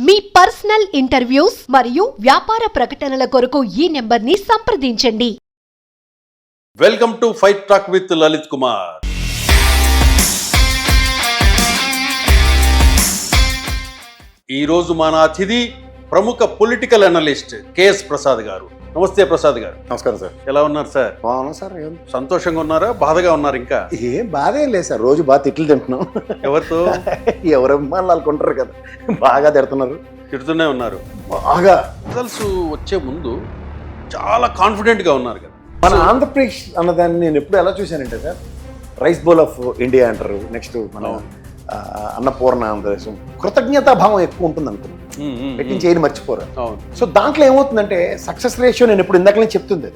మీ personal interviews మరియు వ్యాపార ప్రకటనల కొరకు ఈ నెంబర్ని సంప్రదించండి. Welcome to fight talk with Lalit Kumar. ఈరోజు మన అతిథి ప్రముఖ పొలిటికల్ అనలిస్ట్ కేఎస్ ప్రసాద్ గారు. నమస్తే ప్రసాద్ గారు. నమస్కారం సార్. ఎలా ఉన్నారు సార్? బాగున్నాం సార్. సంతోషంగా ఉన్నారా, బాధగా ఉన్నారు? ఇంకా ఏం బాధ ఏం లేదు సార్. రోజు బాగా తిట్లు తింటున్నాం. ఎవరితో? ఎవరమ్మా వాళ్ళకుంటారు కదా, బాగా తిడుతున్నారు. తిడుతూనే ఉన్నారు బాగా. రిజల్ట్స్ వచ్చే ముందు చాలా కాన్ఫిడెంట్ గా ఉన్నారు కదా. మన ఆంధ్రప్రదేశ్ అన్నదాన్ని నేను ఎప్పుడు ఎలా చూశానంటే sir, rice bowl of India అంటారు. నెక్స్ట్ మన అన్నపూర్ణ ఆంధ్రదేశం, కృతజ్ఞతాభావం ఎక్కువ ఉంటుంది అనుకున్నాను. పెట్టించి చేయని మర్చిపోరు. సో దాంట్లో ఏమవుతుందంటే సక్సెస్ రేషియో నేను ఇప్పుడు ఇందాక నుంచి చెప్తుంది.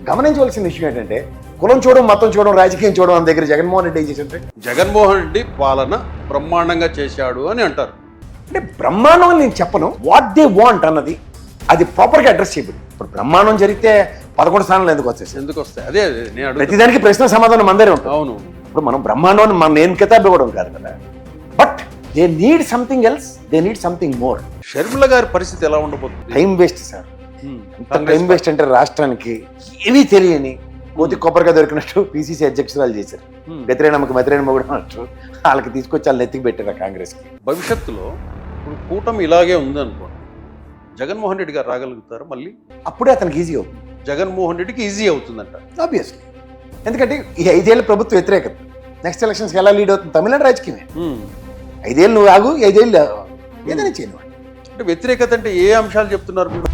గమనించవలసిన విషయం ఏంటంటే కులం చూడడం, మతం చూడడం, రాజకీయం చూడడం మన దగ్గర జగన్మోహన్ రెడ్డి ఏం చేసింటే, జగన్మోహన్ రెడ్డి పాలన బ్రహ్మాండంగా చేశాడు అని అంటారు. అంటే బ్రహ్మాండం అని నేను చెప్పను, వాట్ దే వాంట్ అన్నది అది ప్రాపర్గా అడ్రస్ చేయబడి. ఇప్పుడు బ్రహ్మాండం జరిగితే 11 స్థానాలు ఎందుకు వస్తాయి? అదే నేను ప్రతిదానికి ప్రశ్న సమాధానం అందరే ఉంటాం. అవును. ఇప్పుడు మనం బ్రహ్మాండం మనం నేను కితాబ్ ఇవ్వడం కాదు కదా, but they need something else, they need something more. Sharmila గారి పరిస్థితి ఎలా ఉండబోతుంది? Time waste sir. ఎంత టైం వేస్ట్ అంటే రాష్ట్రానికి ఏమీ తెలియని కోతి కొబ్బరిగా దొరికినట్టు పిసిసి అధ్యక్షురాలు చేశారు. గతిరే నమ్మకం మతిరేణ మొగుడు అన్నట్టు వాళ్ళకి తీసుకొచ్చి వాళ్ళు నెత్తికి పెట్టారు కాంగ్రెస్కి. భవిష్యత్తులో ఇప్పుడు కూటమి ఇలాగే ఉంది అనుకోండి, జగన్మోహన్ రెడ్డి గారు రాగలుగుతారు మళ్ళీ? అప్పుడే అతనికి ఈజీ అవుతుంది. జగన్మోహన్ రెడ్డికి ఈజీ అవుతుందంట ఆబ్వియస్లీ. ఎందుకంటే ఈ 5 ఏళ్ళ ప్రభుత్వ వ్యతిరేకత నెక్స్ట్ ఎలక్షన్స్కి ఎలా లీడ్ అవుతుంది? తమిళనాడు రాజకీయమే. 5 ఏళ్ళు నువ్వు ఆగు, 5 ఏళ్ళు ఏదైనా చేయను. అంటే వ్యతిరేకత అంటే ఏ అంశాలు చెప్తున్నారు మీరు?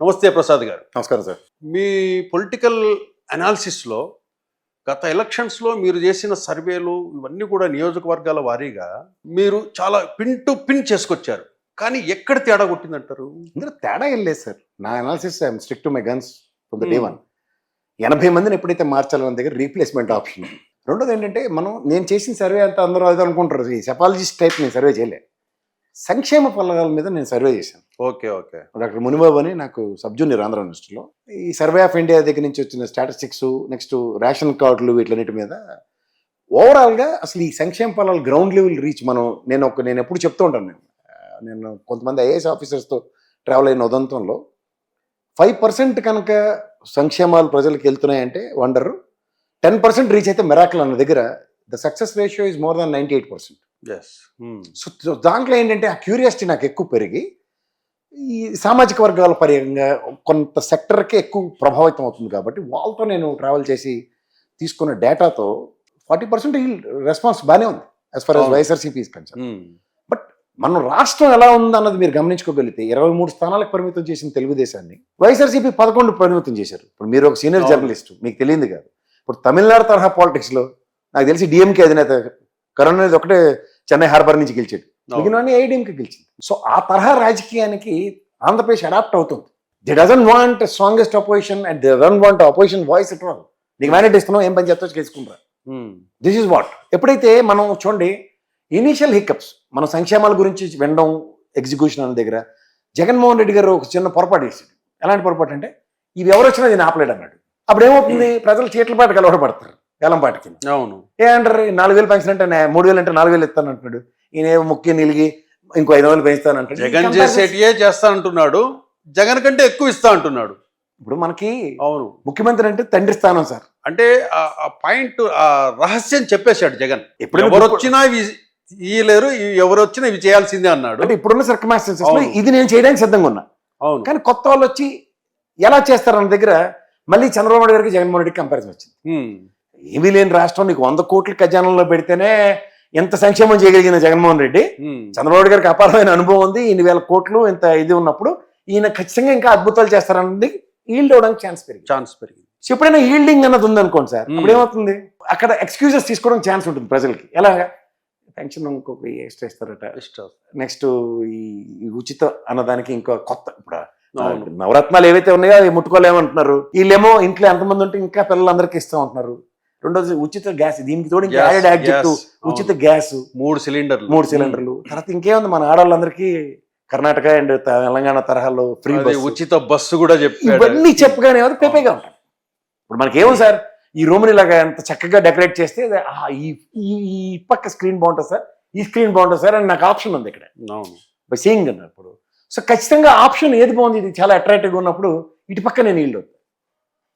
నమస్తే ప్రసాద్ గారు. నమస్కారం సార్. మీ పొలిటికల్ అనాలిసిస్లో గత ఎలక్షన్స్లో మీరు చేసిన సర్వేలు ఇవన్నీ కూడా నియోజకవర్గాల వారీగా మీరు చాలా పిన్ టు పిన్ చేసుకొచ్చారు. కానీ ఎక్కడ తేడా కొట్టిందంటారు? ఇందులో తేడా ఏం లేదు సార్. నా analysis I'm strict to my guns from the day one. 80 మందిని ఎప్పుడైతే మార్చాలో మన దగ్గర రీప్లేస్మెంట్ ఆప్షన్. రెండోది ఏంటంటే నేను చేసిన సర్వే అంతా అందరూ అది అనుకుంటారు, ఈ సెపాలజిస్ట్ టైప్ నేను సర్వే చేయలే. సంక్షేమ ఫలాల మీద నేను సర్వే చేశాను. ఓకే. డాక్టర్ మునిబాబు అని నాకు సబ్ జూనియర్ ఆంధ్ర యూనివర్సిటీలో ఈ సర్వే ఆఫ్ ఇండియా దగ్గర నుంచి వచ్చిన స్టాటిస్టిక్స్, నెక్స్ట్ రేషన్ కార్డులు, వీటిలన్నిటి మీద ఓవరాల్గా అసలు ఈ సంక్షేమ ఫలాలు గ్రౌండ్ లెవెల్ రీచ్ నేను ఎప్పుడు చెప్తూ ఉంటాను. నేను కొంతమంది ఐఏఎస్ ఆఫీసర్స్తో ట్రావెల్ అయిన ఉదంతంలో 5% కనుక సంక్షేమాలు ప్రజలకు వెళ్తున్నాయంటే వండర్, 10% రీచ్ అయితే మెరాకిల్ అన్న దగ్గర the success ratio is more than 98%. So దాంట్లో ఏంటంటే ఆ క్యూరియాసిటీ నాకు ఎక్కువ పెరిగి ఈ సామాజిక వర్గాల పరంగా కొంత సెక్టర్కే ఎక్కువ ప్రభావితం అవుతుంది కాబట్టి వాళ్ళతో నేను ట్రావెల్ చేసి తీసుకున్న డేటాతో 40% రెస్పాన్స్ బాగానే ఉంది as for as YSRCP is concern. But మనం రాష్ట్రం ఎలా ఉందన్నది మీరు గమనించుకోగలిగితే 23 స్థానాలకు పరిమితం చేసిన తెలుగుదేశాన్ని వైఎస్ఆర్సీపీ 11 పరిమితం చేశారు. ఇప్పుడు మీరు ఒక సీనియర్ జర్నలిస్ట్, మీకు తెలియదు కాదు. ఇప్పుడు తమిళనాడు తరహా పాలిటిక్స్లో నాకు తెలిసి డిఎంకే అధినేత కరుణ అనేది ఒకటే చెన్నై హార్బర్ నుంచి గెలిచాడు, మిగిలిన ఏఐడిఎంకే గెలిచింది. సో ఆ తరహా రాజకీయానికి ఆంధ్రప్రదేశ్ అడాప్ట్ అవుతుంది. They doesn't want strongest opposition and they doesn't want opposition voice at all. నీకు మ్యాండేట్ ఇస్తున్నావు, ఏం పని చేస్తావు చేసుకుంటారా. This is what. ఎప్పుడైతే మనం చూడండి ఇనీషియల్ హికప్స్, మనం సంక్షేమాల గురించి వినడం ఎగ్జిక్యూషన్ అనే దగ్గర జగన్మోహన్ రెడ్డి గారు ఒక చిన్న పొరపాటు చేశాడు. ఎలాంటి పొరపాటు అంటే ఇవి ఎవరు వచ్చినా నేను ఆపలేడు అన్నాడు. అప్పుడు ఏమవుతుంది, ప్రజలు చీట్ల పాటు కలవడపడతారు వేలంపాటికి. అవును. ఏమంటారు, 4,000 పెన్షన్ అంటే 3,000 అంటే 4,000 ఇస్తాను అంటున్నాడు. ఈయన ముఖ్య నిలిగి ఇంకో 5,000 పెంచుతాను అంటాడు. జగన్ చేసేటియే చేస్తా అంటున్నాడు, జగన్ కంటే ఎక్కువ ఇస్తా అంటున్నాడు. ఇప్పుడు మనకి అవును ముఖ్యమంత్రి అంటే తండ్రి స్థానం సార్. అంటే ఆ పాయింట్, ఆ రహస్యం చెప్పేశాడు జగన్. ఎవరు వచ్చినా ఇయ్యలేరు, ఎవరు వచ్చినా ఇవి చేయాల్సిందే అన్నాడు. అంటే ఇప్పుడున్న సర్కమ్స్టాన్సెస్ లో ఇది నేను చేయడానికి సిద్ధంగా ఉన్నా. అవును. కానీ కొత్త వాళ్ళు వచ్చి ఎలా చేస్తారన్న దగ్గర మళ్ళీ చంద్రబాబు నాయుడు గారికి జగన్మోహన్ రెడ్డికి కంపారిజన్ వచ్చింది. ఏమీ లేని రాష్ట్రం నీకు 100 కోట్ల ఖజానాలో పెడితేనే ఎంత సంక్షేమం చేయగలిగిన జగన్మోహన్ రెడ్డి, చంద్రబాబు గారికి అపారమైన అనుభవం ఉంది, ఇన్ని వేల కోట్లు ఇంత ఇది ఉన్నప్పుడు ఈయన ఖచ్చితంగా ఇంకా అద్భుతాలు చేస్తారన్నది ఈల్డ్ అవడానికి ఛాన్స్ పెరిగింది. ఎప్పుడైనా ఈల్డింగ్ అన్నది ఉంది అనుకోండి సార్, అప్పుడు ఏమవుతుంది, అక్కడ ఎక్స్క్యూజెస్ తీసుకోవడం ఛాన్స్ ఉంటుంది ప్రజలకి. ఎలాగా, పెన్షన్ ఇంకొక ఎక్స్ట్రా ఇస్తారట, నెక్స్ట్ ఈ ఉచిత అన్నదానికి ఇంకో కొత్త, ఇప్పుడు నవరత్నాలు ఏవైతే ఉన్నాయో అవి ముట్టుకోలేమంటున్నారు. వీళ్ళేమో ఇంట్లో ఎంతమంది ఉంటే ఇంకా పిల్లలందరికీ ఇస్తాం అంటున్నారు. రెండోది ఉచిత గ్యాస్, దీనికి తోడు ఇంకా యాడెడ్ యాడ్జెక్ట్ ఉచిత గ్యాస్ 3 సిలిండర్లు. తర్వాత ఇంకేముంది, మన ఆడవాళ్ళందరికీ కర్ణాటక అండ్ తెలంగాణ తరహాలో ఫ్రీ బస్, ఉచిత బస్సు కూడా ఇవన్నీ చెప్పగానే పేపేగా ఉంటాయి. ఇప్పుడు మనకేమో సార్ ఈ రూమ్ని ఇలాగా ఎంత చక్కగా డెకరేట్ చేస్తే ఈ ఈ పక్క స్క్రీన్ బాగుంటుంది సార్, ఈ స్క్రీన్ బాగుంటుంది సార్ అని నాకు ఆప్షన్ ఉంది ఇక్కడ అవును. బై సీయింగ్ అన్నప్పుడు. సో ఖచ్చితంగా ఆప్షన్ ఏది బాగుంది, ఇది చాలా అట్రాక్టివ్గా ఉన్నప్పుడు ఇటు పక్క నేను ఈల్డ్ అవుతాను.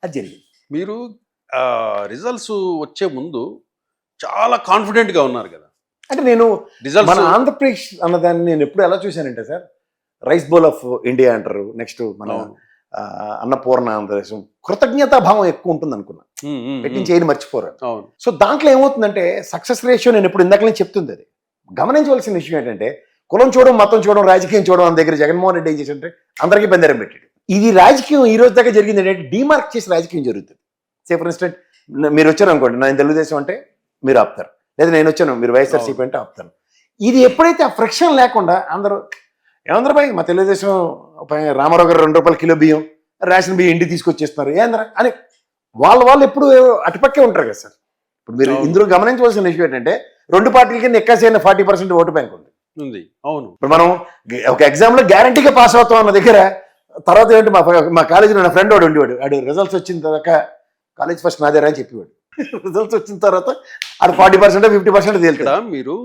అది జరిగింది. మీరు రిజల్ట్స్ వచ్చే ముందు చాలా కాన్ఫిడెంట్గా ఉన్నారు కదా. అంటే నేను రిజల్ట్స్ మన ఆంధ్రప్రదేశ్ అన్నదాన్ని నేను ఎప్పుడు ఎలా చూశానంటే sir, rice bowl of India అంటారు, నెక్స్ట్ మన అన్నపూర్ణ ఆంధ్రదేశం, కృతజ్ఞతాభావం ఎక్కువ ఉంటుంది అనుకున్నా, పెట్టించి ఏది మర్చిపోరు. అవును. సో దాంట్లో ఏమవుతుందంటే సక్సెస్ రేషియో నేను ఇప్పుడు ఇందాక నుంచి చెప్తుంది. అది గమనించవలసిన విషయం ఏంటంటే కులం చూడడం, మతం చూడడం, రాజకీయం చూడడం అన్న దగ్గర జగన్మోహన్ రెడ్డి ఏం చేశారంటే అందరికీ బంగారం పెట్టాడు. ఇది రాజకీయం ఈ రోజు దాకా జరిగింది ఏంటంటే డిమార్క్ చేసి రాజకీయం జరుగుతుంది. సే ఫర్ ఇన్స్టెంట్ మీరు వచ్చారు అనుకోండి, నేను తెలుగుదేశం అంటే మీరు ఆపుతారు, లేదా నేను వచ్చాను మీరు వైఎస్ఆర్సీపీ అంటే ఆపుతాను. ఇది ఎప్పుడైతే ఆ ఫ్రిక్షన్ లేకుండా అందరూ ఏమందరూ భయ్ మా తెలుగుదేశం రామారావు గారు 2 రూపాయల కిలో బియ్యం రేషన్ బియ్యం ఇంటికి తీసుకొచ్చేస్తున్నారు ఏంద్రా అని వాళ్ళు ఎప్పుడు అటుపక్కే ఉంటారు కదా సార్. ఇప్పుడు మీరు ఇందులో గమనించవలసిన విషయం ఏంటంటే 2 పార్టీల కింద ఎక్కాసైన 40% ఓటు బ్యాంక్ ఉంది. అవును. ఇప్పుడు మనం ఒక ఎగ్జామ్లో గ్యారంటీగా పాస్ అవుతాం అన్న దగ్గర తర్వాత ఏంటి మా కాలేజీలో నా ఫ్రెండ్ వాడు ఉండేవాడు, వాడు రిజల్ట్స్ వచ్చిన తర్వాత కాలేజ్ ఫస్ట్ నాదేరా అని చెప్పేవాడు. రిజల్ట్స్ వచ్చిన తర్వాత అది 40% 50% తేలుతా. మీరు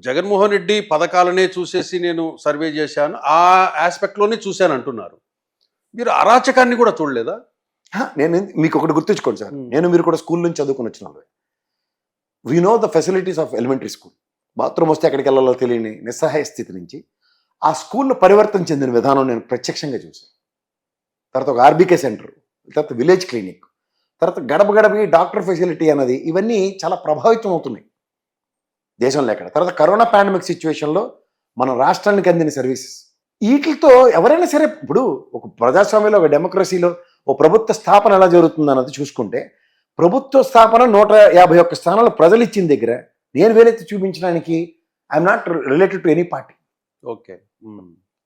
జగన్మోహన్ రెడ్డి పథకాలనే చూసేసి నేను సర్వే చేశాను, ఆ ఆస్పెక్ట్లోనే చూశాను అంటున్నారు. మీరు అరాచకాన్ని కూడా చూడలేదా? నేను మీకు ఒకటి గుర్తుంచుకోండి సార్, నేను మీరు కూడా స్కూల్ నుంచి చదువుకుని వచ్చిన వాళ్ళు. We know the facilities of elementary school. Bathroom వస్తే ఎక్కడికి వెళ్ళాలో తెలియని నిస్సహాయ స్థితి నుంచి ఆ స్కూల్లో పరివర్తన చెందిన విధానం నేను ప్రత్యక్షంగా చూశాను. తర్వాత ఒక ఆర్బీకే సెంటర్, తర్వాత విలేజ్ క్లినిక్, తర్వాత గడప గడపకి డాక్టర్ ఫెసిలిటీ అన్నది, ఇవన్నీ చాలా ప్రభావితం అవుతున్నాయి దేశంలో ఎక్కడ. తర్వాత కరోనా పాండమిక్ సిచ్యువేషన్లో మన రాష్ట్రానికి అందిన సర్వీసెస్, వీటితో ఎవరైనా సరే ఇప్పుడు ఒక ప్రజాస్వామ్యంలో ఒక డెమోక్రసీలో ఓ ప్రభుత్వ స్థాపన ఎలా జరుగుతుంది అన్నది చూసుకుంటే, ప్రభుత్వ స్థాపన 151 స్థానాలు ప్రజలు ఇచ్చిన దగ్గర నేను వేలెత్తి చూపించడానికి I'm not related to any party. Okay.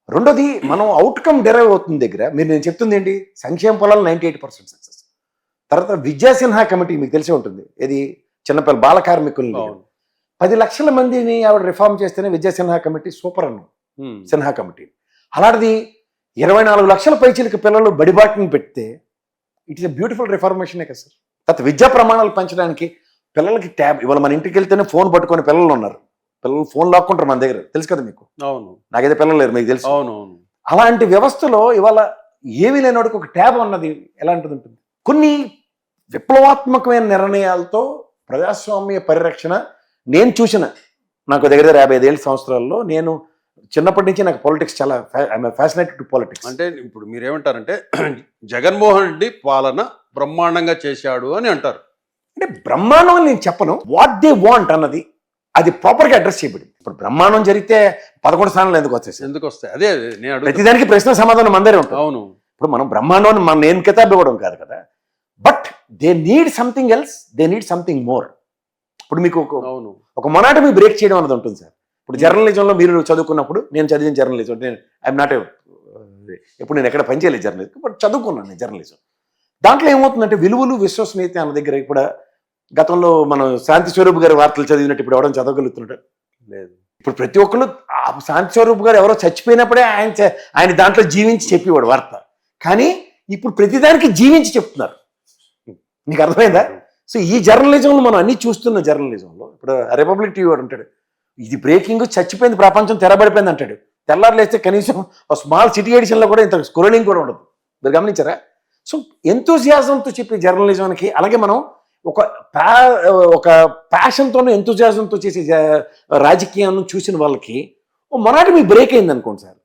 రెండోది మనం అవుట్కమ్ డెరైవ్ అవుతుంది దగ్గర మీరు నేను చెప్తుంది ఏంటి, సంక్షేమ పొలాలు 98% సక్సెస్. తర్వాత విద్యాసిన్హా కమిటీ మీకు తెలిసే ఉంటుంది, ఇది చిన్నపిల్లల బాల కార్మికుల్ని 10 లక్షల మందిని ఆవిడ రిఫార్మ్ చేస్తేనే విద్యాసిన్హా కమిటీ సూపర్ అన్నాం. సిన్హా కమిటీ అలాంటిది 24 లక్షల పైచీలకి పిల్లలు బడిబాటిని పెడితే ఇట్ ఈస్ ఎ బ్యూటిఫుల్ రిఫార్మేషనే కదా సార్. తర్వాత విద్యా ప్రమాణాలు పెంచడానికి పిల్లలకి ట్యాబ్, ఇవాళ మన ఇంటికి వెళ్తేనే ఫోన్ పట్టుకొని పిల్లలు ఉన్నారు, పిల్లలు ఫోన్ లాక్కుంటారు మన దగ్గర, తెలుసు కదా మీకు. అవును. నాకైతే పిల్లలు లేరు, మీకు తెలుసు. అవునవును. అలాంటి వ్యవస్థలో ఇవాళ ఏమీ లేనివాడికి ఒక ట్యాబ్ అన్నది ఎలాంటిది ఉంటుంది. కొన్ని విప్లవాత్మకమైన నిర్ణయాలతో ప్రజాస్వామ్య పరిరక్షణ నేను చూసిన, నాకు దగ్గర 55 సంవత్సరాల్లో నేను చిన్నప్పటి నుంచి నాకు పాలిటిక్స్ చాలా ఫ్యాసినేటెడ్ టు పాలిటిక్స్. అంటే ఇప్పుడు మీరేమంటారంటే జగన్మోహన్ రెడ్డి పాలన బ్రహ్మాండంగా చేశాడు అని అంటారు. అంటే బ్రహ్మాండం అని నేను చెప్పను, వాట్ దే వాంట్ అన్నది అది ప్రాపర్గా అడ్రస్ చేయబడింది. ఇప్పుడు బ్రహ్మాండం జరిగితే 11 స్థానాలు ఎందుకు వస్తాయి? అదే నేను ప్రతిదానికి ప్రశ్న సమాధానం అందరే ఉంటాయి. అవును. ఇప్పుడు మనం బ్రహ్మాండం నేను కితాబ్ ఇవ్వడం కాదు కదా, but they need something else, they need something more. ఇప్పుడు మీకు ఒక మొనాటమీ బ్రేక్ చేయడం అనేది ఉంటుంది సార్. ఇప్పుడు జర్నలిజంలో మీరు చదువుకున్నప్పుడు, నేను చదివిన జర్నలిజం, నేను ఐఎమ్ నాట్ ఎప్పుడు నేను ఎక్కడ పనిచేయలేదు జర్నలిజం, బట్ చదువుకున్నాను నేను జర్నలిజం. దాంట్లో ఏమవుతుందంటే విలువలు విశ్వసనీయత అన్న దగ్గర ఇప్పుడు గతంలో మనం శాంతి స్వరూప్ గారి వార్తలు చదివినట్టు ఇప్పుడు ఎవరైనా చదవగలుగుతుంటారు లేదు. ఇప్పుడు ప్రతి ఒక్కరు శాంతి స్వరూప్ గారు ఎవరో చచ్చిపోయినప్పుడే ఆయన దాంట్లో జీవించి చెప్పేవాడు వార్త, కానీ ఇప్పుడు ప్రతిదానికి జీవించి చెప్తున్నారు. మీకు అర్థమైందా? సో ఈ జర్నలిజంలో మనం అన్ని చూస్తున్న జర్నలిజంలో ఇప్పుడు రిపబ్లిక్ టీవీ వాడు ఉంటాడు, ఇది బ్రేకింగ్ చచ్చిపోయింది, ప్రపంచం తెరబడిపోయింది అంటాడు. తెల్లారు లేస్తే కనీసం స్మాల్ సిటీ ఎడిషన్లో కూడా ఇంత స్క్రోలింగ్ కూడా ఉండదు. మీరు గమనించారా? సో ఎంతూజియాజంతో చెప్పే జర్నలిజానికి, అలాగే మనం ఒక ప్యాషన్తోనూ ఎంతూజియాజంతో చేసే రాజకీయాన్ని చూసిన వాళ్ళకి మొనాటమీ బ్రేక్ అయింది అనుకోండి సార్,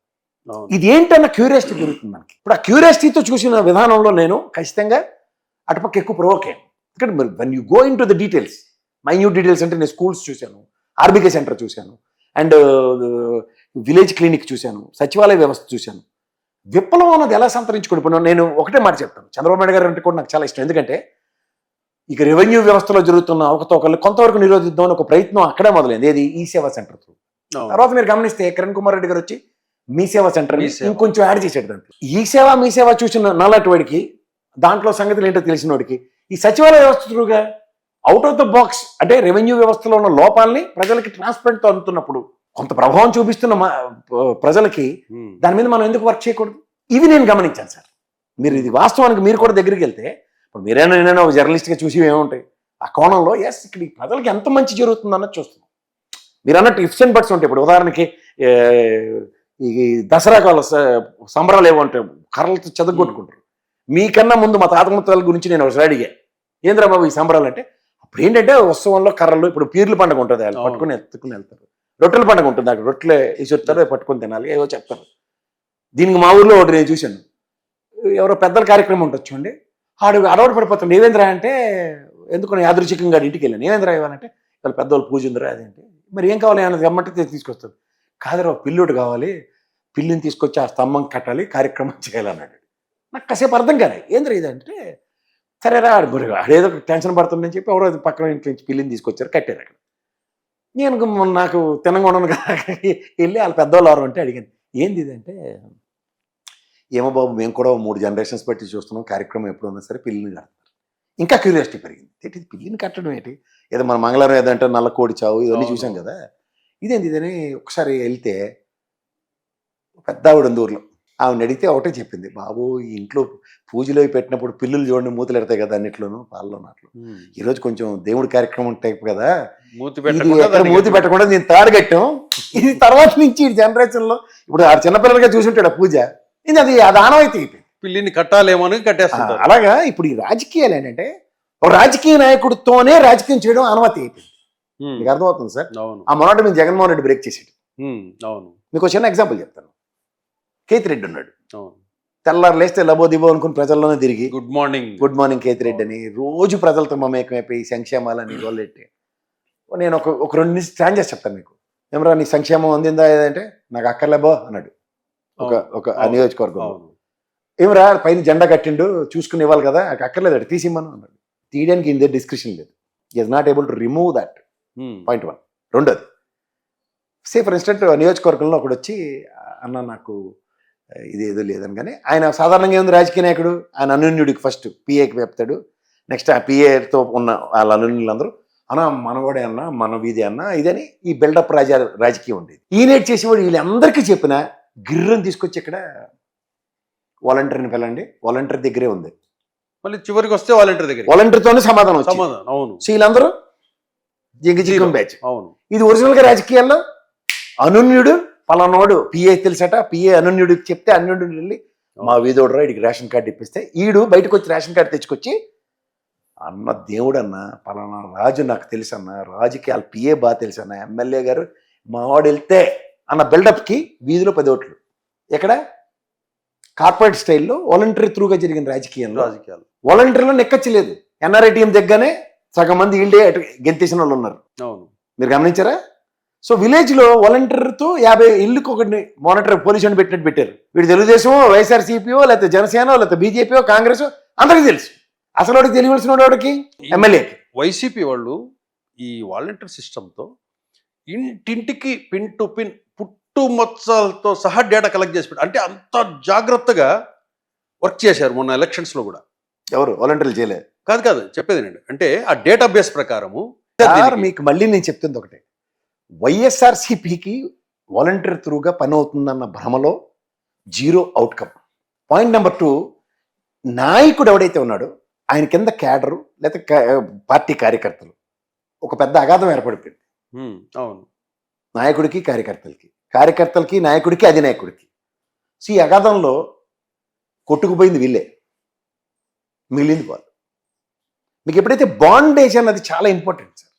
ఇది ఏంటన్న క్యూరియాసిటీ పెరుగుతుంది మనకి. ఇప్పుడు ఆ క్యూరియాసిటీతో చూసిన విధానంలో నేను ఖచ్చితంగా అటుపక్క ఎక్కువ ప్రొవోక్ అయ్యాను. ఇక్కడ when you go in to the details, minute details అంటే నేను స్కూల్స్ చూశాను, ఆర్బీకే సెంటర్ చూశాను, అండ్ విలేజ్ క్లినిక్ చూశాను, సచివాలయ వ్యవస్థ చూశాను. విప్లవం అన్నది ఎలా సంతరించుకోండి. నేను ఒకటే మాట చెప్తాను, చంద్రబాబు నాయుడు గారు అంటే కూడా నాకు చాలా ఇష్టం. ఎందుకంటే ఇక రెవెన్యూ వ్యవస్థలో జరుగుతున్న అవకతవకలు కొంతవరకు నిరోధిద్దామని ఒక ప్రయత్నం అక్కడే మొదలైంది, ఏది ఈ సేవా సెంటర్ త్రూ. తర్వాత మీరు గమనిస్తే కిరణ్ కుమార్ రెడ్డి గారు వచ్చి మీ సేవా సెంటర్ ఇంకొంచెం యాడ్ చేసాడు దాంట్లో. ఈ సేవ మీ సేవ చూసిన నాలాంటి వాడికి దాంట్లో సంగతులు ఏంటో తెలిసిన వాడికి ఈ సచివాలయ వ్యవస్థ త్రూగా అవుట్ ఆఫ్ ద బాక్స్ అంటే రెవెన్యూ వ్యవస్థలో ఉన్న లోపాలని ప్రజలకి ట్రాన్స్పరెంట్తో అందుతున్నప్పుడు కొంత ప్రభావం చూపిస్తున్న ప్రజలకి దాని మీద మనం ఎందుకు వర్క్ చేయకూడదు? ఇవి నేను గమనించాను సార్. మీరు ఇది వాస్తవానికి మీరు కూడా దగ్గరికి వెళ్తే ఇప్పుడు మీరైనా నేనైనా ఒక జర్నలిస్ట్గా చూసి ఏముంటాయి ఆ కోణంలో ఎస్ ఇక్కడ ఈ ప్రజలకి ఎంత మంచి జరుగుతుంది అన్నది చూస్తున్నాం. మీరు అన్నట్టు ఇఫ్స్ అండ్ బట్స్ ఉంటాయి. ఇప్పుడు ఉదాహరణకి ఈ దసరా కాల సంబరాలు ఏమంటాయి, కర్రలతో చెదగొట్టుకుంటారు. మీకన్నా ముందు మా తాత ముత్తాల గురించి నేను ఒకసారి అడిగా, ఏంద్రా బాబు ఈ సంబరాలు అంటే, అప్పుడు ఏంటంటే ఉత్సవంలో కర్రలు, ఇప్పుడు పీర్ల పండుగ ఉంటుంది, వాళ్ళు పట్టుకుని ఎత్తుకుని వెళ్తారు. రొట్టెల పండుగ ఉంటుంది, అక్కడ రొట్టెలే చెప్తారు, పట్టుకొని తినాలి, ఏవో చెప్తారు. దీనికి మా ఊర్లో ఒకటి నేను చూశాను, ఎవరో పెద్దల కార్యక్రమం ఉంటుంది చూడండి, ఆడు అడవాడు పడిపోతాడు. ఏవేంద్రా అంటే, ఎందుకు యాదృచ్ఛికంగా ఇంటికి వెళ్ళాను. ఏవేంద్రా ఇవ్వాలంటే వాళ్ళు పెద్దవాళ్ళు పూజ ఉందిరా అదేంటి, మరి ఏం కావాలి అన్నది రమ్మంటే తీసుకొస్తాడు. కాదురా పిల్లోడు కావాలి, పిల్లిని తీసుకొచ్చి ఆ స్తంభం కట్టాలి, కార్యక్రమం చేయాలన్నాడు. నాకు కాసేపు అర్థం కాదు ఏంద్రా ఇదంటే, సరేరా అదేదో టెన్షన్ పడుతుందని చెప్పి ఎవరో పక్కన ఇంటి నుంచి పిల్లిని తీసుకొచ్చారు, కట్టారు అక్కడ. నేను నాకు తినంగా ఉండను కదా వెళ్ళి వాళ్ళ పెద్దవాళ్ళు ఎవరు అంటే అడిగాను, ఏంది ఇదంటే, ఏమో బాబు మేము కూడా 3 జనరేషన్స్ బట్టి చూస్తున్నాం, కార్యక్రమం ఎప్పుడు ఉన్నా సరే పిల్లిని కడతారు. ఇంకా క్యూరియాసిటీ పెరిగింది, ఏంటి పిల్లిని కట్టడం ఏంటి, ఏదో మన మంగళవారం ఏదంటే నల్ల కోడి చావు ఇవన్నీ చూసాం కదా, ఇదేంటి ఇదని ఒకసారి వెళ్తే పెద్ద ఆవిడ ఉంది ఊర్లో, ఆవిడని అడిగితే ఒకటే చెప్పింది, బాబు ఈ ఇంట్లో పూజలో పెట్టినప్పుడు పిల్లులు చూడండి మూతులు ఎడతాయి కదా అన్నిట్లోనూ పాలలో నాట్లు, ఈరోజు కొంచెం దేవుడి కార్యక్రమం టైప్ కదా, మూతి పెట్టకుండా నేను తాడు కట్టాం, ఇది తర్వాత నుంచి ఈ జనరేషన్ లో ఇప్పుడు ఆ చిన్నపిల్లలుగా చూసుంటాడు ఆ పూజ, ఇది అది ఆనవాయితీ అయిపోయింది, పిల్లిని కట్టాలేమో అని కట్టేస్తారు. అలాగా ఇప్పుడు ఈ రాజకీయాలు ఏంటంటే ఒక రాజకీయ నాయకుడితోనే రాజకీయం చేయడం అనుమతి అయిపోయింది. మీకు అర్థమవుతుంది సార్. ఆ మొన్నటి మేము జగన్మోహన్ రెడ్డి బ్రేక్ చేసాడు. అవును, మీకు చిన్న ఎగ్జాంపుల్ చెప్తాను. కేతిరెడ్డి ఉన్నాడు, తెల్లారు లేస్తే లబో దిబో అనుకుని ప్రజల్లోనే తిరిగి గుడ్ మార్నింగ్ కేతిరెడ్డి అని రోజు ప్రజలతో మమేకమైపోయి సంక్షేమాలని గొల్లెట్టి, నేను ఒక 2 నిమిషాలు స్టాండ్ చేసి చెప్తాను మీకు, ఏమరా నీ సంక్షేమం అందిందా ఏదంటే, నాకు అక్కర్లేబో అన్నాడు ఒక నియోజకవర్గం. ఏమరా పైన జెండా కట్టిండు చూసుకుని ఇవ్వాలి కదా, నాకు అక్కర్లేదు తీసిమ్మను అన్నాడు. తీయడానికి ఇన్ దే డిస్క్రిప్షన్ లేదు, is not able to remove that. Point 1. రెండోది, సే ఫర్ ఇన్స్టెంట్ నియోజకవర్గంలో ఒకడు వచ్చి అన్న నాకు ఇది ఏదో లేదని, కానీ ఆయన సాధారణంగా ఏముంది రాజకీయ నాయకుడు, ఆయన అనన్యుడికి ఫస్ట్ పిఏకి చెప్తాడు, నెక్స్ట్ ఆ పిఏతో ఉన్న వాళ్ళ అనన్యులందరూ అన్న మనవాడే అన్న మన వీధి అన్న ఇదని ఈ బిల్డప్ రాజకీయం ఉండేది. ఈనేట్ చేసేవాడు వీళ్ళందరికీ చెప్పిన గిర్రని తీసుకొచ్చి ఇక్కడ వాలంటీర్ని పిల్లండి, వాలంటీర్ దగ్గరే ఉంది, మళ్ళీ చివరికి వస్తే వాలంటీర్తోనే సమాధానం. అవును, వీళ్ళందరూ జింగిజింగం బ్యాచ్. అవును, ఇది ఒరిజినల్ గా రాజకీయాల్లో అనన్యుడు పలానోడు పిఏ తెలుసట, పిఏ అనన్యుడికి చెప్తే అనన్యుడు వెళ్ళి మా వీధోడరా ఇడికి రేషన్ కార్డు ఇప్పిస్తే ఈడు బయటకు వచ్చి రేషన్ కార్డు తెచ్చుకొచ్చి అన్న దేవుడు అన్న పలానా రాజు నాకు తెలుసు అన్న, రాజుకి వాళ్ళ పిఏ బాగా తెలుసు అన్న, ఎమ్మెల్యే గారు మావాడు వెళ్తే అన్న బిల్డప్కి వీధిలో 10 ఓట్లు. ఎక్కడ కార్పొరేట్ స్టైల్లో వాలంటరీ త్రూగా జరిగిన రాజకీయాలు వాలంటీర్లో నెక్కచ్చలేదు. ఎన్ఆర్ఐ టీం దగ్గరనే సగం మంది వీళ్ళే గెలితేసిన వాళ్ళు ఉన్నారు. అవును, మీరు గమనించారా? సో విలేజ్ లో వాలంటీర్తో 50 ఇళ్ళకి ఒకటి మానిటర్ పొజిషన్ పెట్టినట్టు పెట్టారు. వీడు తెలుగుదేశమో వైఎస్ఆర్సీపీఓ లేకపోతే జనసేన లేకపోతే బీజేపీఓ కాంగ్రెస్ అందరికీ తెలుసు. అసలు వాడికి తెలియవలసిన వాడికి ఎమ్మెల్యేకి. వైసీపీ వాళ్ళు ఈ వాలంటీర్ సిస్టంతో ఇంటింటికి పిన్ టు పిన్ పుట్టుమచ్చలతో సహా డేటా కలెక్ట్ చేసి పెట్టారు. అంటే అంత జాగ్రత్తగా వర్క్ చేశారు మొన్న ఎలక్షన్స్ లో కూడా. ఎవరు వాలంటీర్లు చేయలేదు? కాదు చెప్పేది అంటే ఆ డేటాబేస్ ప్రకారము. మీకు మళ్ళీ నేను చెప్తుంది ఒకటే, వైఎస్ఆర్సీపీకి వాలంటీర్ త్రూగా పని అవుతుందన్న భ్రమలో 0 అవుట్కమ్. పాయింట్ నెంబర్ 2, నాయకుడు ఎవడైతే ఉన్నాడో ఆయన కింద క్యాడరు లేకపోతే పార్టీ కార్యకర్తలు ఒక పెద్ద అగాధం ఏర్పడిపోయింది. అవును, నాయకుడికి కార్యకర్తలకి నాయకుడికి అధినాయకుడికి. సో ఈ అగాధంలో కొట్టుకుపోయింది వీళ్ళే, మిగిలింది వాళ్ళు. మీకు ఎప్పుడైతే బాండేజ్ అన్నది చాలా ఇంపార్టెంట్ సార్.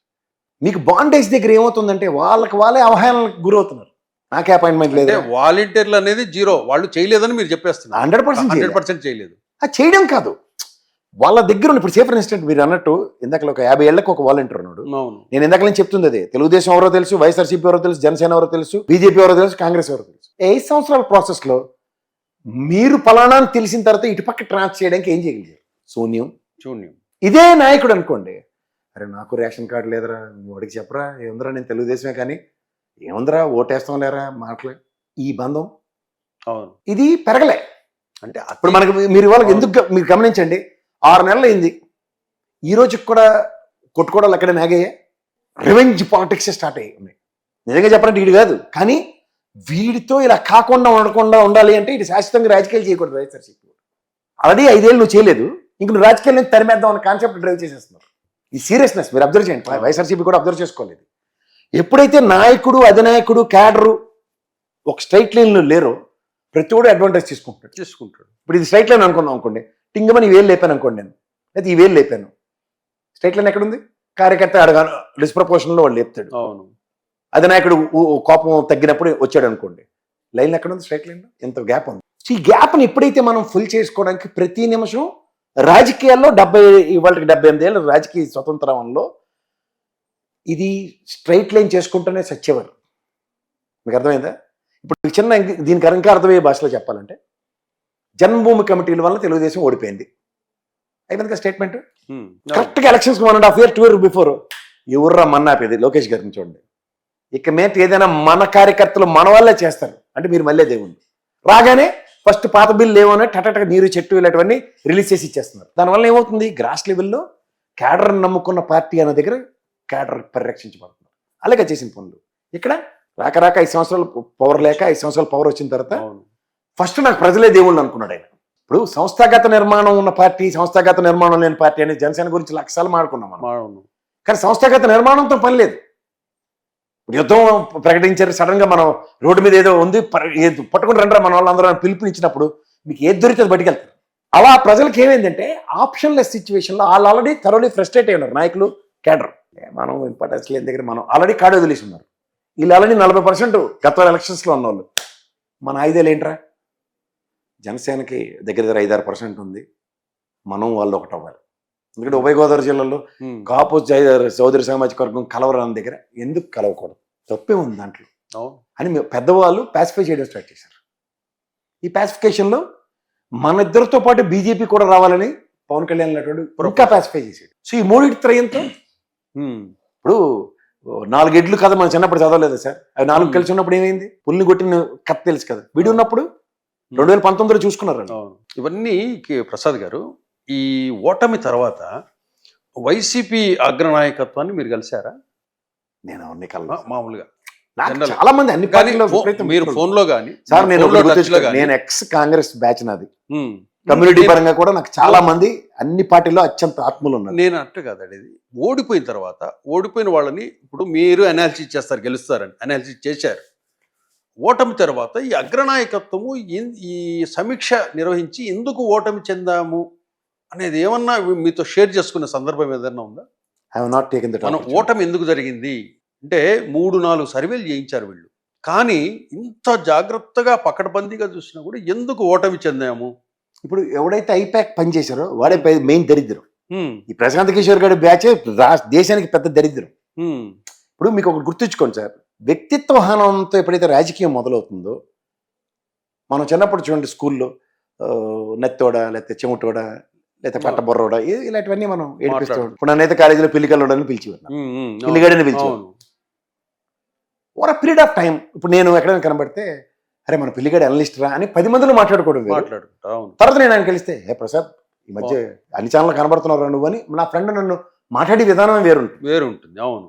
మీకు బాండేజ్ దగ్గర ఏమవుతుందంటే వాళ్ళే అవహేళనకు గురవుతున్నారు. నాకే అపాయింట్మెంట్ లేదు, వాలంటీర్లు అనేది 0, వాళ్ళు చేయలేదని మీరు చెప్పేస్తున్నారు. 100% చేయలేదు. అది చేయడం కాదు, వాళ్ళ దగ్గర ఉన్న ఇప్పుడు సేఫర్ ఇన్స్టెంట్ మీరు అన్నట్టు ఇందాక ఒక 50 ఏళ్లకు ఒక వాలంటీర్ ఉన్నాడు. నేను ఇందాక నేను చెప్తుంది అదే, తెలుగుదేశం ఎవరో తెలుసు, వైఎస్ఆర్సీపీ ఎవరో తెలుసు, జనసేన ఎవరో తెలుసు, బీజేపీ ఎవరో తెలుసు, కాంగ్రెస్ ఎవరో తెలుసు. 5 సంవత్సరాల ప్రాసెస్ లో మీరు ఫలానా తెలిసిన తర్వాత ఇటుపక్క ట్రాన్స్ చేయడానికి ఏం చేయగలిగారు? శూన్యం. ఇదే నాయకుడు అనుకోండి, అరే నాకు రేషన్ కార్డు లేదరా, వాడికి చెప్పరా, ఏముందరా నేను తెలుగుదేశమే కానీ ఏముందరా ఓటేస్తాం లేరా మాటలే, ఈ బంధం ఇది పెరగలే. అంటే అప్పుడు మనకి మీరు ఇవాళ ఎందుకు మీరు గమనించండి, 6 నెలలు అయింది, ఈ రోజుకి కూడా కొట్టుకోవడాలు ఎక్కడ నాగయ్యా, రివెంజ్ పాలిటిక్స్ స్టార్ట్ అయ్యి ఉన్నాయి. నిజంగా చెప్పాలంటే వీడు కాదు, కానీ వీడితో ఇలా కాకుండా ఉండకుండా ఉండాలి అంటే ఇది శాశ్వతంగా రాజకీయాలు చేయకూడదు. వైఎస్ఆర్సీపీ ఆల్రెడీ 5 ఏళ్ళు నువ్వు చేయలేదు, ఇంక నువ్వు రాజకీయాల నుంచి తరిమేద్దాం అన్న కాన్సెప్ట్ డ్రైవ్ చేసేస్తున్నారు. ఈ సీరియస్నెస్ మీరు అబ్జర్వ్ చేయండి. వైఎస్ఆర్సీపీ కూడా అబ్జర్వ్ చేసుకోలేదు. ఎప్పుడైతే నాయకుడు, అధినాయకుడు, క్యాడరు ఒక స్ట్రైట్ లైన్లో లేరో ప్రతి ఒడు అడ్వాంటేజ్ తీసుకుంటాడు. ఇప్పుడు ఇది స్ట్రైట్ లైన్ అనుకున్నాం అనుకోండి, టింగమని ఈ వేలు లేపాను అనుకోండి, నేను అయితే ఈ వేలు లేపాను, స్ట్రైట్ లైన్ ఎక్కడుంది? కార్యకర్త అడగాను డిస్ప్రపోర్షన్లో వాడు లేపుతాడు. అవును. అధినాయకుడు కోపం తగ్గినప్పుడు వచ్చాడు అనుకోండి, లైన్ ఎక్కడ ఉంది? స్ట్రైట్ లైన్లో ఎంత గ్యాప్ ఉంది. సో ఈ గ్యాప్ని ఎప్పుడైతే మనం ఫుల్ చేసుకోవడానికి ప్రతి నిమిషం రాజకీయాల్లో 78 ఏళ్ళ రాజకీయ స్వతంత్రంలో ఇది స్ట్రైట్ లైన్ చేసుకుంటూనే సచ్చేవారు. మీకు అర్థమైందా? ఇప్పుడు చిన్న దీనికి ఇంకా అర్థమయ్యే భాషలో చెప్పాలంటే, జన్మభూమి కమిటీల వల్ల తెలుగుదేశం ఓడిపోయింది అయిపోయింది కదా స్టేట్మెంట్. కరెక్ట్గా ఎలక్షన్స్ 1.5 year 2 years బిఫోర్ ఎవర్రా మన్నాపేది లోకేష్ గారిని చూడండి, ఇక మీద ఏదైనా మన కార్యకర్తలు మన వల్లే చేస్తారు అంటే మీరు మళ్ళీ దేవుడు రాగానే ఫస్ట్ పాత బిల్లు ఏమన్నా టటక నీరు చెట్టు ఇలాంటివన్నీ రిలీజ్ చేసి ఇచ్చేస్తున్నారు. దానివల్ల ఏమవుతుంది? గ్రాస్ లెవెల్లో క్యాడర్ నమ్ముకున్న పార్టీ అన్న దగ్గర క్యాడర్ పరిరక్షించబడుతున్నారు. అలాగే చేసిన పనులు ఇక్కడ రాక 5 సంవత్సరాలు పవర్ లేక 5 సంవత్సరాలు పవర్ వచ్చిన తర్వాత ఫస్ట్ నాకు ప్రజలే దేవుళ్ళు అనుకున్నాడు ఆయన. ఇప్పుడు సంస్థాగత నిర్మాణం ఉన్న పార్టీ, సంస్థాగత నిర్మాణం లేని పార్టీ అనేది జనసేన గురించి లక్షలు మాడుకున్నాం మనం. కానీ సంస్థాగత నిర్మాణంతో పని లేదు. యుద్ధం ప్రకటించారు, సడన్ గా మనం రోడ్డు మీద ఏదో ఉంది పట్టుకుని రండి మన వాళ్ళందరూ పిలుపునిచ్చినప్పుడు మీకు ఏది దొరికితే బయటకెళ్తారు. అలా ప్రజలకు ఏమైందంటే ఆప్షన్లెస్ సిచ్యువేషన్లో వాళ్ళు ఆల్రెడీ థరోలీ ఫ్రస్ట్రేట్ అయి ఉన్నారు. నాయకులు, క్యాడర్ మనం ఇంపార్టెన్స్ లేని దగ్గర మనం ఆల్రెడీ కాడు వదిలేసి ఉన్నారు. వీళ్ళు ఆల్రెడీ 40% గత ఎలక్షన్స్లో ఉన్నవాళ్ళు. మన 5 ఏళ్ళు ఏంట్రా? జనసేనకి దగ్గర 5-6% ఉంది. మనం వాళ్ళు ఒకటి అవ్వాలి. ఎందుకంటే ఉభయ గోదావరి జిల్లాలో కాపు చౌదరి సామాజిక వర్గం కలవరాని దగ్గర ఎందుకు కలవకూడదు? తప్పే ఉంది దాంట్లో అని పెద్దవాళ్ళు పాసిఫై చేయడం స్టార్ట్ చేశారు. ఈ పాసిఫికేషన్లో మన ఇద్దరితో పాటు బీజేపీ కూడా రావాలని పవన్ కళ్యాణ్ అనేటువంటి ఇంకా పాసిఫై చేశాడు. సో ఈ మూడింటి త్రయంతో ఇప్పుడు 4 ఎడ్లు కథ మనం చిన్నప్పుడు చదవలేదు సార్. అవి 4 కలిసి ఉన్నప్పుడు ఏమైంది? పుల్ని కొట్టిన కథ తెలుసు కదా. వీడి ఉన్నప్పుడు 2019లో చూసుకున్నారు. ఇవన్నీ ప్రసాద్ గారు, ఈ ఓటమి తర్వాత వైసీపీ అగ్రనాయకత్వాన్ని మీరు కలిశారా? నేను అవన్నీ కల మామూలుగా చాలా మంది అన్ని పార్టీలో మీరు ఫోన్ లో గానీ సార్ నేను ఎక్స్ కాంగ్రెస్ బ్యాచ్ నాది. కమ్యూనిటీ పరంగా కూడా నాకు చాలా మంది అన్ని పార్టీలో అత్యంత ఆత్మలు ఉన్నారు. నేను అట్టు కాదండి, ఇది ఓడిపోయిన తర్వాత ఓడిపోయిన వాళ్ళని ఇప్పుడు మీరు అనాలిసిస్ చేస్తారు, గెలుస్తారని అనాలిసిస్ చేశారు. ఓటమి తర్వాత ఈ అగ్రనాయకత్వము ఈ సమీక్ష నిర్వహించి ఎందుకు ఓటమి చెందాము అనేది ఏమన్నా మీతో షేర్ చేసుకునే సందర్భం ఏదన్నా ఉందా? I have not taken that. మనం ఓటమి ఎందుకు జరిగింది అంటే 3-4 సర్వేలు చేయించారు వీళ్ళు, కానీ ఇంత జాగ్రత్తగా పకడ్బందీగా చూసినా కూడా ఎందుకు ఓటమి చెందాము? ఇప్పుడు ఎవడైతే ఐపాక్ పనిచేశారో వాడే మెయిన్ దరిద్రం. ఈ ప్రశాంత్ కిషోర్ గారి బ్యాచ్ దేశానికి పెద్ద దరిద్రం. ఇప్పుడు మీకు ఒకటి గుర్తుంచుకోండి సార్, వ్యక్తిత్వ హనంతో ఎప్పుడైతే రాజకీయం మొదలవుతుందో, మనం చిన్నప్పుడు చూడండి స్కూల్లో నెత్తోడ లేకపోతే చెముటోడ లేకపోతే పట్టబొర్రోడ ఇలాంటివన్నీ మనం ఏడిపిస్తాం. ఇప్పుడు నన్నైతే కాలేజీలో పిల్లికల్లోడని పిలిచేవాడు, పిల్లిగడని పిలిచేవాడు. ఓవర్ పీరియడ్ ఆఫ్ టైం ఇప్పుడు నేను ఎక్కడైనా కనబడితే అరే మన పిల్లిగడ అనలిస్ట్ రా అని 10 మందిలో మాట్లాడుకోవడం. తర్వాత నేను ఆయన కలిస్తే ఏ ప్రసాద్ ఈ మధ్య అన్ని ఛానల్ కనబడుతున్నారు నువ్వు అని నా ఫ్రెండ్ నన్ను మాట్లాడే విధానం వేరుంటుంది. అవును,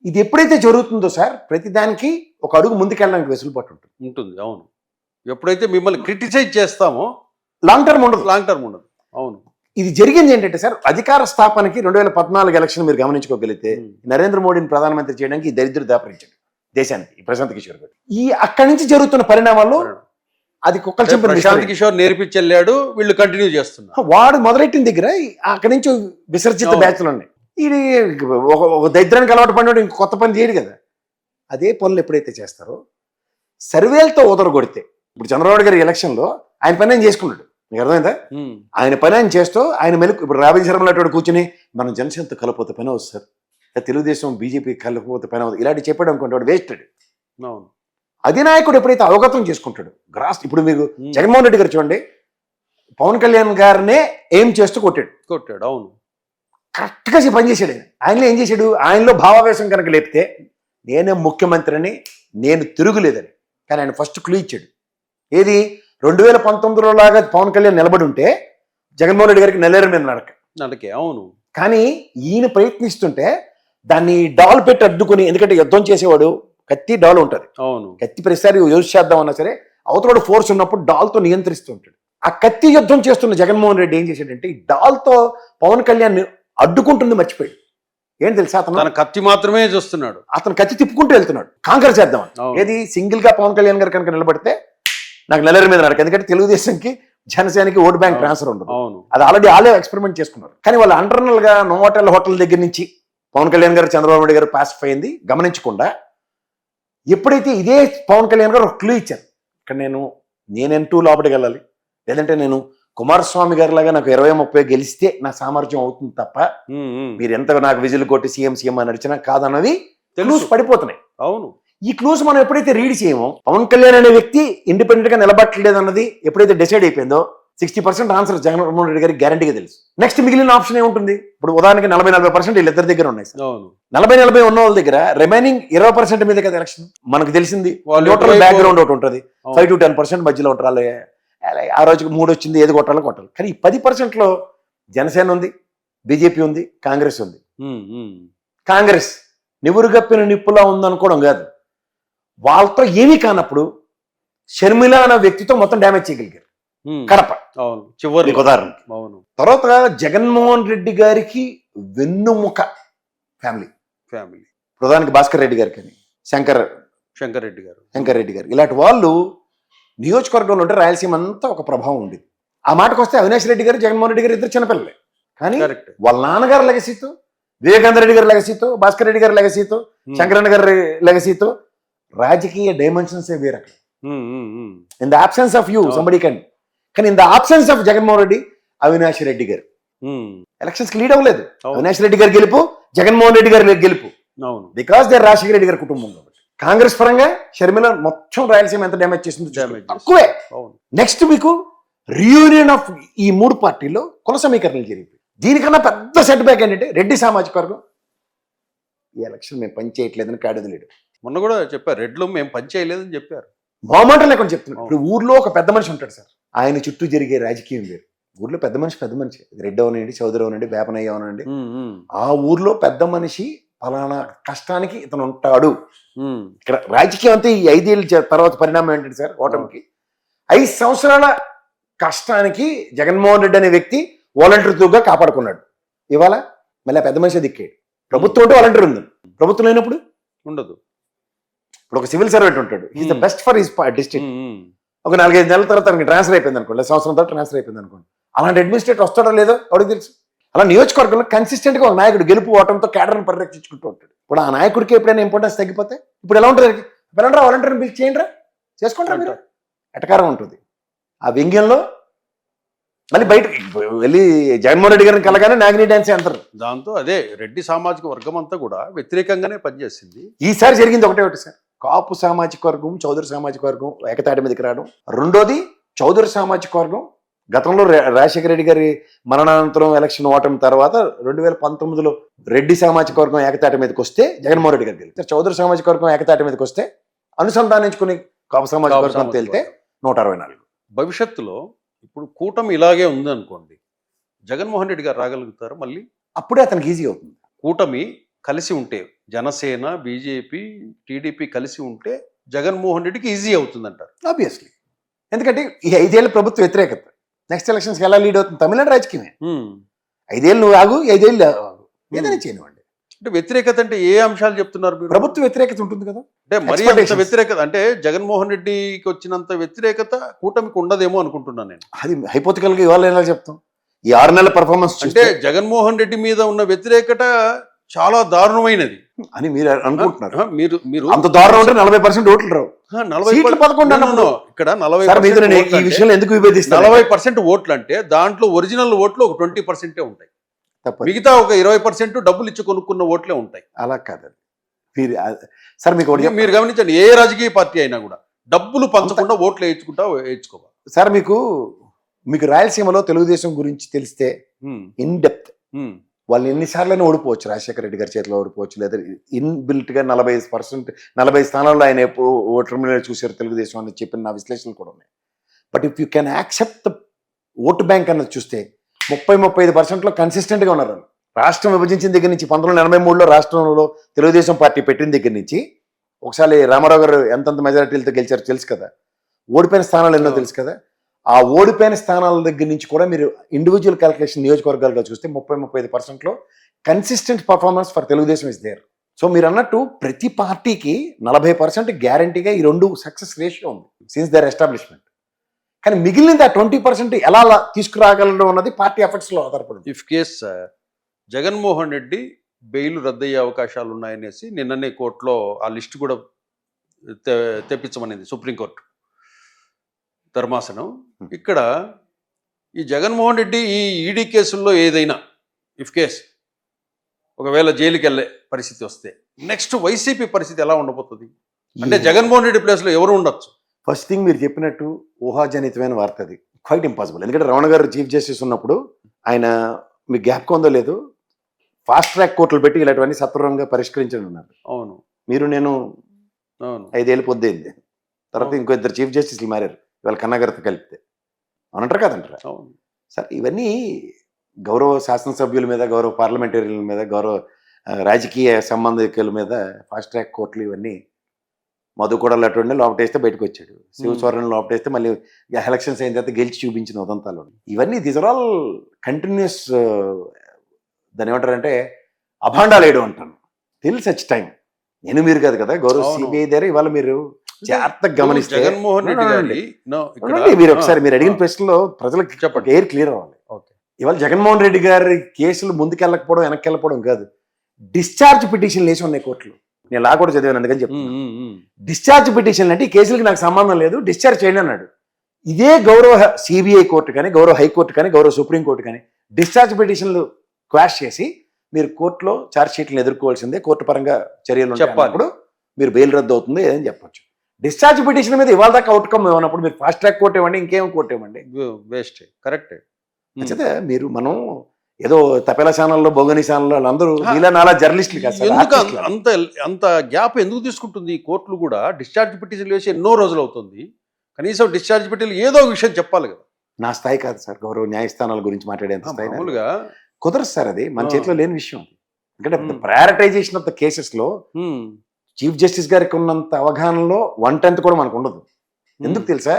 ఇది ఎప్పుడైతే జరుగుతుందో సార్ ప్రతిదానికి ఒక అడుగు ముందుకెళ్ళడానికి వెసులుబాటు ఉంటుంది. అవును, ఎప్పుడైతే మిమ్మల్ని క్రిటిసైజ్ చేస్తామో లాంగ్ టర్మ్ ఉండదు. అవును, ఇది జరిగింది ఏంటంటే సార్ అధికార స్థాపనకి 2014 ఎలక్షన్ మీరు గమనించుకోగలిగితే నరేంద్ర మోడీని ప్రధానమంత్రి చేయడానికి ఈ దరిద్రుడు దాపరించాడు దేశానికి ప్రశాంత్ కిషోర్ గారు. ఈ అక్కడి నుంచి జరుగుతున్న పరిణామాల్లో అది కుక్కలు చెప్పిన ప్రశాంత్ కిషోర్ నేర్పించెళ్ళాడు, వీళ్ళు కంటిన్యూ చేస్తున్నారు. వాడు మొదలెట్టిన దగ్గర అక్కడి నుంచి విసర్జిత బ్యాచ్లు ఉన్నాయి. ఇది ఒక దరిద్రానికి అలవాటు పడినాడు ఇంక కొత్త పని చేయడు కదా. అదే పనులు ఎప్పుడైతే చేస్తారో సర్వేలతో ఓదరగొడితే, ఇప్పుడు చంద్రబాబు గారి ఎలక్షన్లో ఆయన పని ఆయన చేసుకున్నాడు, మీకు అర్థమైందా? ఆయన పని ఆయన చేస్తూ ఆయన మెలకు ఇప్పుడు రాబిన్ శర్మ అటువంటి కూర్చుని మనం జనసేనతో కలపోతే పని అవుతుంది సార్, తెలుగుదేశం బీజేపీ కలపకపోతే పని అవుతుంది ఇలాంటి చెప్పాడు అనుకోండి, వాడు వేస్టెడ్. అధినాయకుడు ఎప్పుడైతే అవగతం చేసుకుంటాడు గ్రాస్, ఇప్పుడు మీకు జగన్మోహన్ రెడ్డి గారు చూడండి పవన్ కళ్యాణ్ గారినే ఏం చేస్తూ కొట్టాడు. అవును, కరెక్ట్గా పనిచేసాడు. ఆయనలో ఏం చేశాడు? ఆయనలో భావావేశం కనుక లేపితే నేనే ముఖ్యమంత్రిని, నేను తిరుగులేదని. కానీ ఆయన ఫస్ట్ క్లూ ఇచ్చాడు. ఏది 2019లో లాగా పవన్ కళ్యాణ్ నిలబడి ఉంటే జగన్మోహన్ రెడ్డి గారికి నెల్లేరు మీద నడకే. అవును, కానీ ఈయన ప్రయత్నిస్తుంటే దాన్ని డాల్ పెట్టి అడ్డుకుని, ఎందుకంటే యుద్ధం చేసేవాడు కత్తి డాల్ ఉంటుంది. అవును, కత్తి ప్రతిసారి యూజ్ చేద్దాం అన్నా సరే అవతల ఫోర్స్ ఉన్నప్పుడు డాల్తో నియంత్రిస్తూ ఉంటాడు. ఆ కత్తి యుద్ధం చేస్తున్న జగన్మోహన్ రెడ్డి ఏం చేశాడంటే ఈ డాల్తో పవన్ కళ్యాణ్ అడ్డుకుంటుంది మర్చిపోయాడు. ఏం తెలుసా తన అతను కత్తి మాత్రమే చూస్తున్నాడు. అతను కత్తి తిప్పుకుంటూ వెళ్తున్నాడు కాంకర్ చేద్దాం. అవును. ఏది సింగిల్ గా పవన్ కళ్యాణ్ గారు కనుక నిలబడితే నాకు నెలరి మీద నడక, ఎందుకంటే తెలుగుదేశంకి జనసేనకి ఓట్ బ్యాంక్ అవును. ట్రాన్స్ఫర్ ఉండదు. అవును. అది ఆల్రెడీ ఆలే ఎక్స్పెరిమెంట్ చేసుకున్నారు. కానీ వాళ్ళు అంటర్నల్ గా నోవాటెల్ హోటల్ దగ్గర నుంచి పవన్ కళ్యాణ్ గారు చంద్రబాబు నాయుడు గారు పాసిఫై అయింది గమనించకుండా, ఎప్పుడైతే ఇదే పవన్ కళ్యాణ్ గారు ఒక క్లూ ఇచ్చారు, ఇక్కడ నేనెంటూ లోపలికి వెళ్ళాలి, లేదంటే నేను కుమారస్వామి గారి లాగా నాకు 20-30 గెలిస్తే నా సామర్థ్యం అవుతుంది తప్ప మీరు ఎంత నాకు విజిల్ కొట్టి సీఎం అని నడిచినా కాదన్నది క్లూస్ పడిపోతున్నాయి. అవును. ఈ క్లూస్ మనం ఎప్పుడైతే రీడ్ చేయమో, పవన్ కళ్యాణ్ అనే వ్యక్తి ఇండిపెండెంట్ గా నిలబట్టలేదు అన్నది ఎప్పుడైతే డిసైడ్ అయిపోయిందో 60% ఆన్సర్ జగన్మోహన్ రెడ్డి గారికి గ్యారంటీగా తెలుసు. నెక్స్ట్ మిగిలిన ఆప్షన్ ఏముంటుంది? ఇప్పుడు ఉదాహరణకి 40-40% వీళ్ళిద్దరి దగ్గర ఉన్నాయి సార్. అవును. 40-40 ఉన్న వాళ్ళ దగ్గర రిమైనింగ్ 20% మీద కదా ఎలక్షన్. మనకు తెలిసింది వాళ్ళు న్యూట్రల్ ఎటువైపు- బ్యాక్గ్రౌండ్ ఒకటి ఉంటుంది, 5-10% మధ్యలో ఉంటారు. ఆ రోజుకి 3 వచ్చింది, ఏది కొట్టాలో కొట్టాలి. కానీ ఈ 10%లో జనసేన ఉంది, బీజేపీ ఉంది, కాంగ్రెస్ ఉంది. కాంగ్రెస్ నివురుగప్పిన నిప్పులా ఉందనుకోవడం కాదు, వాళ్ళతో ఏమీ కానప్పుడు షర్మిల అన్న వ్యక్తితో మొత్తం డ్యామేజ్ చేయగలిగారు కడప. అవును. చివరి మీకు ఉదాహరణ. అవును. తర్వాత జగన్మోహన్ రెడ్డి గారికి వెన్నుముక ఫ్యామిలీ, ప్రధానికి భాస్కర్ రెడ్డి గారు కానీ శంకర్ రెడ్డి గారు ఇలాంటి వాళ్ళు నియోజకవర్గంలో ఉంటే రాయలసీమ అంతా ఒక ప్రభావం ఉండేది. ఆ మాటకు వస్తే అవినాష్ రెడ్డి గారు జగన్మోహన్ రెడ్డి గారు ఇద్దరు చిన్నపిల్లలే, కానీ కరెక్ట్. వాళ్ళ నాన్నగారి లెగసీతో, వివేకానంద రెడ్డి గారి లెగసీతో, భాస్కర్ రెడ్డి గారి లెగసీతో, శంకరన్న గారి లెగసీతో రాజకీయ డైమెన్షన్స్ వేరే. In the absence of you somebody can, కానీ in the absence of Jaganmohan Reddy Avinash Reddy garu elections కి లీడ్ అవ్వలేదు. అవినాష్ రెడ్డి గారు గెలుపు, జగన్మోహన్ రెడ్డి గారి గెలుపు, బికాస్ దే రాజశేఖర రెడ్డి గారి కుటుంబం. కాంగ్రెస్ పరంగా షర్మిల మొత్తం రాయలసీమ ఎంత డ్యామేజ్ చేసిందో తక్కువే. నెక్స్ట్ మీకు రియూనియన్ ఆఫ్ ఈ 3 పార్టీల్లో కుల సమీకరణలు జరిగింది. దీనికన్నా పెద్ద సెట్ బ్యాక్ ఏంటంటే రెడ్డి సామాజిక వర్గం ఈ ఎలక్షన్ మేము పని చేయట్లేదని కాడదిలేడు. మొన్న కూడా చెప్పారు, రెడ్లు మేము పని చేయలేదని చెప్పారు. మొహమాట లేకుండా చెప్తున్నాడు. ఇప్పుడు ఊర్లో ఒక పెద్ద మనిషి ఉంటాడు సార్, ఆయన చుట్టూ జరిగే రాజకీయం వేరు. ఊర్లో పెద్ద మనిషి రెడ్డి అవనండి, చౌదరి అవనండి, వేపనయ్య అవనండి, ఆ ఊర్లో పెద్ద మనిషి ఫలానా కష్టానికి ఇతను ఉంటాడు. ఇక్కడ రాజకీయం అంతా ఈ 5 ఏళ్ళ తర్వాత పరిణామం ఏంటంటే సార్, ఓటమికి 5 సంవత్సరాల కష్టానికి జగన్మోహన్ రెడ్డి అనే వ్యక్తి వాలంటీర్గా కాపాడుకున్నాడు. ఇవాళ మళ్ళీ పెద్ద మనిషి దిక్కాడు. ప్రభుత్వం ఉంటే వాలంటీర్ ఉంది, ప్రభుత్వం లేనప్పుడు ఉండదు. ఇప్పుడు ఒక సివిల్ సర్వెంట్ ఉంటాడు, is the best for his district. ఒక 4-5 నెలల తర్వాత తనకి ట్రాన్స్ఫర్ అయిపోయింది అనుకోండి, సంవత్సరం తర్వాత ట్రాన్స్ఫర్ అయిపోయింది అనుకోండి, అలాంటి అడ్మినిస్ట్రేటర్ వస్తాడో లేదో ఎవరికి తెలుసు. అలా నియోజకవర్గంలో కన్సిస్టెంట్ గా ఒక నాయకుడు గెలుపు ఓటంతో కేడర్ని పరిరక్షించుకుంటూ ఉంటాడు. ఇప్పుడు ఆ నాయకుడికి ఎప్పుడైనా ఇంపార్టెన్స్ తగ్గిపోతే ఇప్పుడు ఎలా ఉంటుంది? పిల్లరా వాలంటీర్ని పిలిచి చేయండి రా, చేసుకుంటారా మీరు, ఎటకారం ఉంటుంది. ఆ వ్యంగ్యంలో మళ్ళీ బయటకు వెళ్ళి జగన్మోహన్ రెడ్డి గారిని కలగానే నాగిని డాన్స్ అంటారు. దాంతో అదే రెడ్డి సామాజిక వర్గం అంతా కూడా వ్యతిరేకంగానే పనిచేసింది. ఈసారి జరిగింది ఒకటి సార్, కాపు సామాజిక వర్గం, చౌదరి సామాజిక వర్గం ఏకతాటి మీదకి రావడం. రెండోది చౌదరి సామాజిక వర్గం గతంలో రాజశేఖర రెడ్డి గారి మరణానంతరం ఎలక్షన్ ఓటమి తర్వాత 2019లో రెడ్డి సామాజిక వర్గం ఏకతాటి మీదకి వస్తే జగన్మోహన్ రెడ్డి గారు గెలిచారు. చౌదరి సామాజిక వర్గం ఏకతాటి మీదకి వస్తే అనుసంధానించుకుని కాపు సామాజిక వర్గం తేలితే 164. భవిష్యత్తులో ఇప్పుడు కూటమి ఇలాగే ఉంది అనుకోండి, జగన్మోహన్ రెడ్డి గారు రాగలుగుతారు మళ్ళీ? అప్పుడే అతనికి ఈజీ అవుతుంది. కూటమి కలిసి ఉంటే, జనసేన, బీజేపీ, టీడీపీ కలిసి ఉంటే జగన్మోహన్ రెడ్డికి ఈజీ అవుతుంది అంటారు. ఆబ్వియస్లీ, ఎందుకంటే ఈ 5 ఏళ్ళ ప్రభుత్వ వ్యతిరేకత నెక్స్ట్ ఎలక్షన్స్కి ఎలా లీడ్ అవుతుంది? తమిళనాడు రాజకీయమే. 5 ఏళ్ళు నువ్వు ఆగు, 5 ఏళ్ళు ఏదైనా చేయనివ్వండి. అంటే వ్యతిరేకత అంటే ఏ అంశాలు చెప్తున్నారు మీరు? ప్రభుత్వ వ్యతిరేకత ఉంటుంది కదా. అంటే మరి అంత వ్యతిరేకత అంటే జగన్మోహన్ రెడ్డికి వచ్చినంత వ్యతిరేకత కూటమికి ఉండదేమో అనుకుంటున్నాను నేను. అది హైపోథికల్ గా ఇవాళ ఎలా చెప్తాం? ఈ 6 నెలల పర్ఫార్మెన్స్ అంటే జగన్మోహన్ రెడ్డి మీద ఉన్న వ్యతిరేకత చాలా దారుణమైనది అని మీరు అనుకుంటున్నారు. మీరు అంత దారుణం ఉంటే 40% ఓట్లు రావు. 11 ఇక్కడ 40% ఓట్లు అంటే దాంట్లో ఒరిజినల్ ఓట్లు ఒక 20% ఉంటాయి, మిగతా ఒక 20% డబ్బులు ఇచ్చి కొనుక్కున్న ఓట్లే ఉంటాయి. అలా కాదు సార్, మీకు మీరు గమనించండి, ఏ రాజకీయ పార్టీ అయినా కూడా డబ్బులు పంచకుండా ఓట్లు వేయించుకోవాలి సార్. మీకు రాయలసీమలో తెలుగుదేశం గురించి తెలిస్తే ఇన్ డెప్త్ వాళ్ళు ఎన్నిసార్లైనా ఓడిపోవచ్చు, రాజశేఖర రెడ్డి గారి చేతిలో ఓడిపోవచ్చు, లేదా ఇన్బిల్ట్ గా 40 స్థానాల్లో ఆయన ఓటర్ మీద చూసారు తెలుగుదేశం అని చెప్పిన నా విశ్లేషణలు కూడా ఉన్నాయి. But if you can accept the vote bank అన్నది చూస్తే 30-35% కన్సిస్టెంట్ గా ఉన్నారు. రాష్ట్రం విభజించిన దగ్గర నుంచి 1983లో రాష్ట్రంలో తెలుగుదేశం పార్టీ పెట్టిన దగ్గర నుంచి ఒకసారి రామారావు గారు ఎంతంత మెజారిటీలతో గెలిచారో తెలుసు కదా, ఓడిపోయిన స్థానాలు ఎన్నో తెలుసు కదా. ఆ ఓడిపోయిన స్థానాల దగ్గర నుంచి కూడా మీరు ఇండివిజువల్ క్యాలిక్యులేషన్ నియోజకవర్గాలుగా చూస్తే 30-35% consistent performance for Telugu Desam is there. So మీరు అన్నట్టు ప్రతి పార్టీకి 40% గ్యారంటీగా ఈ 2 సక్సెస్ రేషియో ఉంది సిన్స్ దర్ ఎస్టాబ్లిష్మెంట్. కానీ మిగిలిన 20% ఎలా తీసుకురాగలడం అన్నది పార్టీ ఎఫర్ట్స్లో ఆధారపడింది. If case Jaganmohan Reddy bail రద్దయ్యే అవకాశాలు ఉన్నాయనేసి నిన్ననే కోర్టులో ఆ లిస్ట్ కూడా తెప్పించమనేది సుప్రీంకోర్టు ధర్మాసనం. ఇక్కడ ఈ జగన్మోహన్ రెడ్డి ఈ ఈడీ కేసుల్లో ఏదైనా ఇఫ్ కేస్ ఒకవేళ జైలుకి వెళ్ళే పరిస్థితి వస్తే నెక్స్ట్ వైసీపీ పరిస్థితి ఎలా ఉండబోతుంది? అంటే జగన్మోహన్ రెడ్డి ప్లేస్లో ఎవరు ఉండొచ్చు? ఫస్ట్ థింగ్ మీరు చెప్పినట్టు ఊహాజనితమైన వార్త అది, క్వైట్ ఇంపాసిబుల్. ఎందుకంటే రమణ గారు చీఫ్ జస్టిస్ ఉన్నప్పుడు ఆయన మీకు గ్యాప్ ఉందో లేదు ఫాస్ట్ ట్రాక్ కోర్టులు పెట్టి ఇలాంటివన్నీ సత్వరంగా పరిష్కరించండి ఉన్నారు. అవును, మీరు నేను అవును 5 ఏళ్ళు పొద్దుంది తర్వాత ఇంకో 2 చీఫ్ జస్టిస్లు మారారు ఇవాళ కన్నాగారితో కలిపితే అనంటారు కదంటారా. అవును సార్ ఇవన్నీ గౌరవ శాసనసభ్యుల మీద, గౌరవ పార్లమెంటరీల మీద, గౌరవ రాజకీయ సంబంధికుల మీద ఫాస్ట్ ట్రాక్ కోర్టులు ఇవన్నీ మధు కూడా అటువంటి లోపటేస్తే బయటకు వచ్చాడు, శివస్వరణ లోపటేస్తే మళ్ళీ ఎలక్షన్స్ అయిన తర్వాత గెలిచి చూపించిన ఉదంతాలు ఇవన్నీ దీస్ ఆర్ ఆల్ కంటిన్యూస్. దాని ఏమంటారంటే అభాండాలు వేయడం అంటాను టిల్ సచ్ టైం. నేను మీరు కాదు కదా గౌరవ సిబిఐ దగ్గర ఇవాళ మీరు జాగ్రత్తగా గమనిస్తే జగన్మోహన్ రెడ్డి గారి మీరు ఒకసారి మీరు అడిగిన ప్రశ్నలో ప్రజలకు చెప్పండి, ఎయిర్ క్లియర్ అవ్వాలి. ఇవాళ జగన్మోహన్ రెడ్డి గారి కేసులు ముందుకెళ్ళకపోవడం వెనక్కి వెళ్ళకపోవడం కాదు, డిశ్చార్జ్ పిటిషన్లు వేసి ఉన్నాయి కోర్టులు. నేను లా కూడా చదివాను అందుకని చెప్తాను. డిశ్చార్జ్ పిటిషన్లు అంటే ఈ కేసులకి నాకు సంబంధం లేదు డిశ్చార్జ్ చేయండి అన్నాడు. ఇదే గౌరవ సిబిఐ కోర్టు కానీ, గౌరవ హైకోర్టు కానీ, గౌరవ సుప్రీంకోర్టు కానీ డిశ్చార్జ్ పిటిషన్లు క్వాష్ చేసి మీరు కోర్టులో ఛార్జ్ షీట్లను ఎదుర్కోవాల్సిందే, కోర్టు పరంగా చర్యలు చెప్పినప్పుడు మీరు బెయిల్ రద్దు అవుతుంది ఏదని చెప్పొచ్చు. డిశ్చార్జ్ పిటిషన్ మీద ఇవాళ దాకా అవుట్కమ్ ఇవ్వనప్పుడు మీరు ఫాస్ట్ ట్రాక్ కోర్టు ఇవ్వండి, ఇంకేం కోర్టు ఇవ్వండి, వేస్ట్. కరెక్ట్. అయితే మీరు మనం ఏదో తపేలా ఛానల్లో బొగని ఛానల్లో అందరూ ఇలా నాలా జర్నలిస్టులు కాదు. ఎందుకు అంత అంత గ్యాప్ ఎందుకు తీసుకుంటుంది? కోర్టులు కూడా డిశ్చార్జ్ పిటిషన్లు వేసి ఎన్నో రోజులు అవుతుంది, కనీసం డిశ్చార్జ్ పిటిషన్లు ఏదో విషయం చెప్పాలి కదా. నా స్థాయి కాదు సార్ గౌరవ న్యాయస్థానాల గురించి మాట్లాడేంత స్థాయి మామూలుగా కుదరదు సార్, అది మన చేతిలో లేని విషయం. ఎందుకంటే ప్రయారిటైజేషన్ ఆఫ్ ద కేసెస్ లో చీఫ్ జస్టిస్ గారికి ఉన్నంత అవగాహనలో 1/10 కూడా మనకు ఉండదు. ఎందుకు తెలుసా?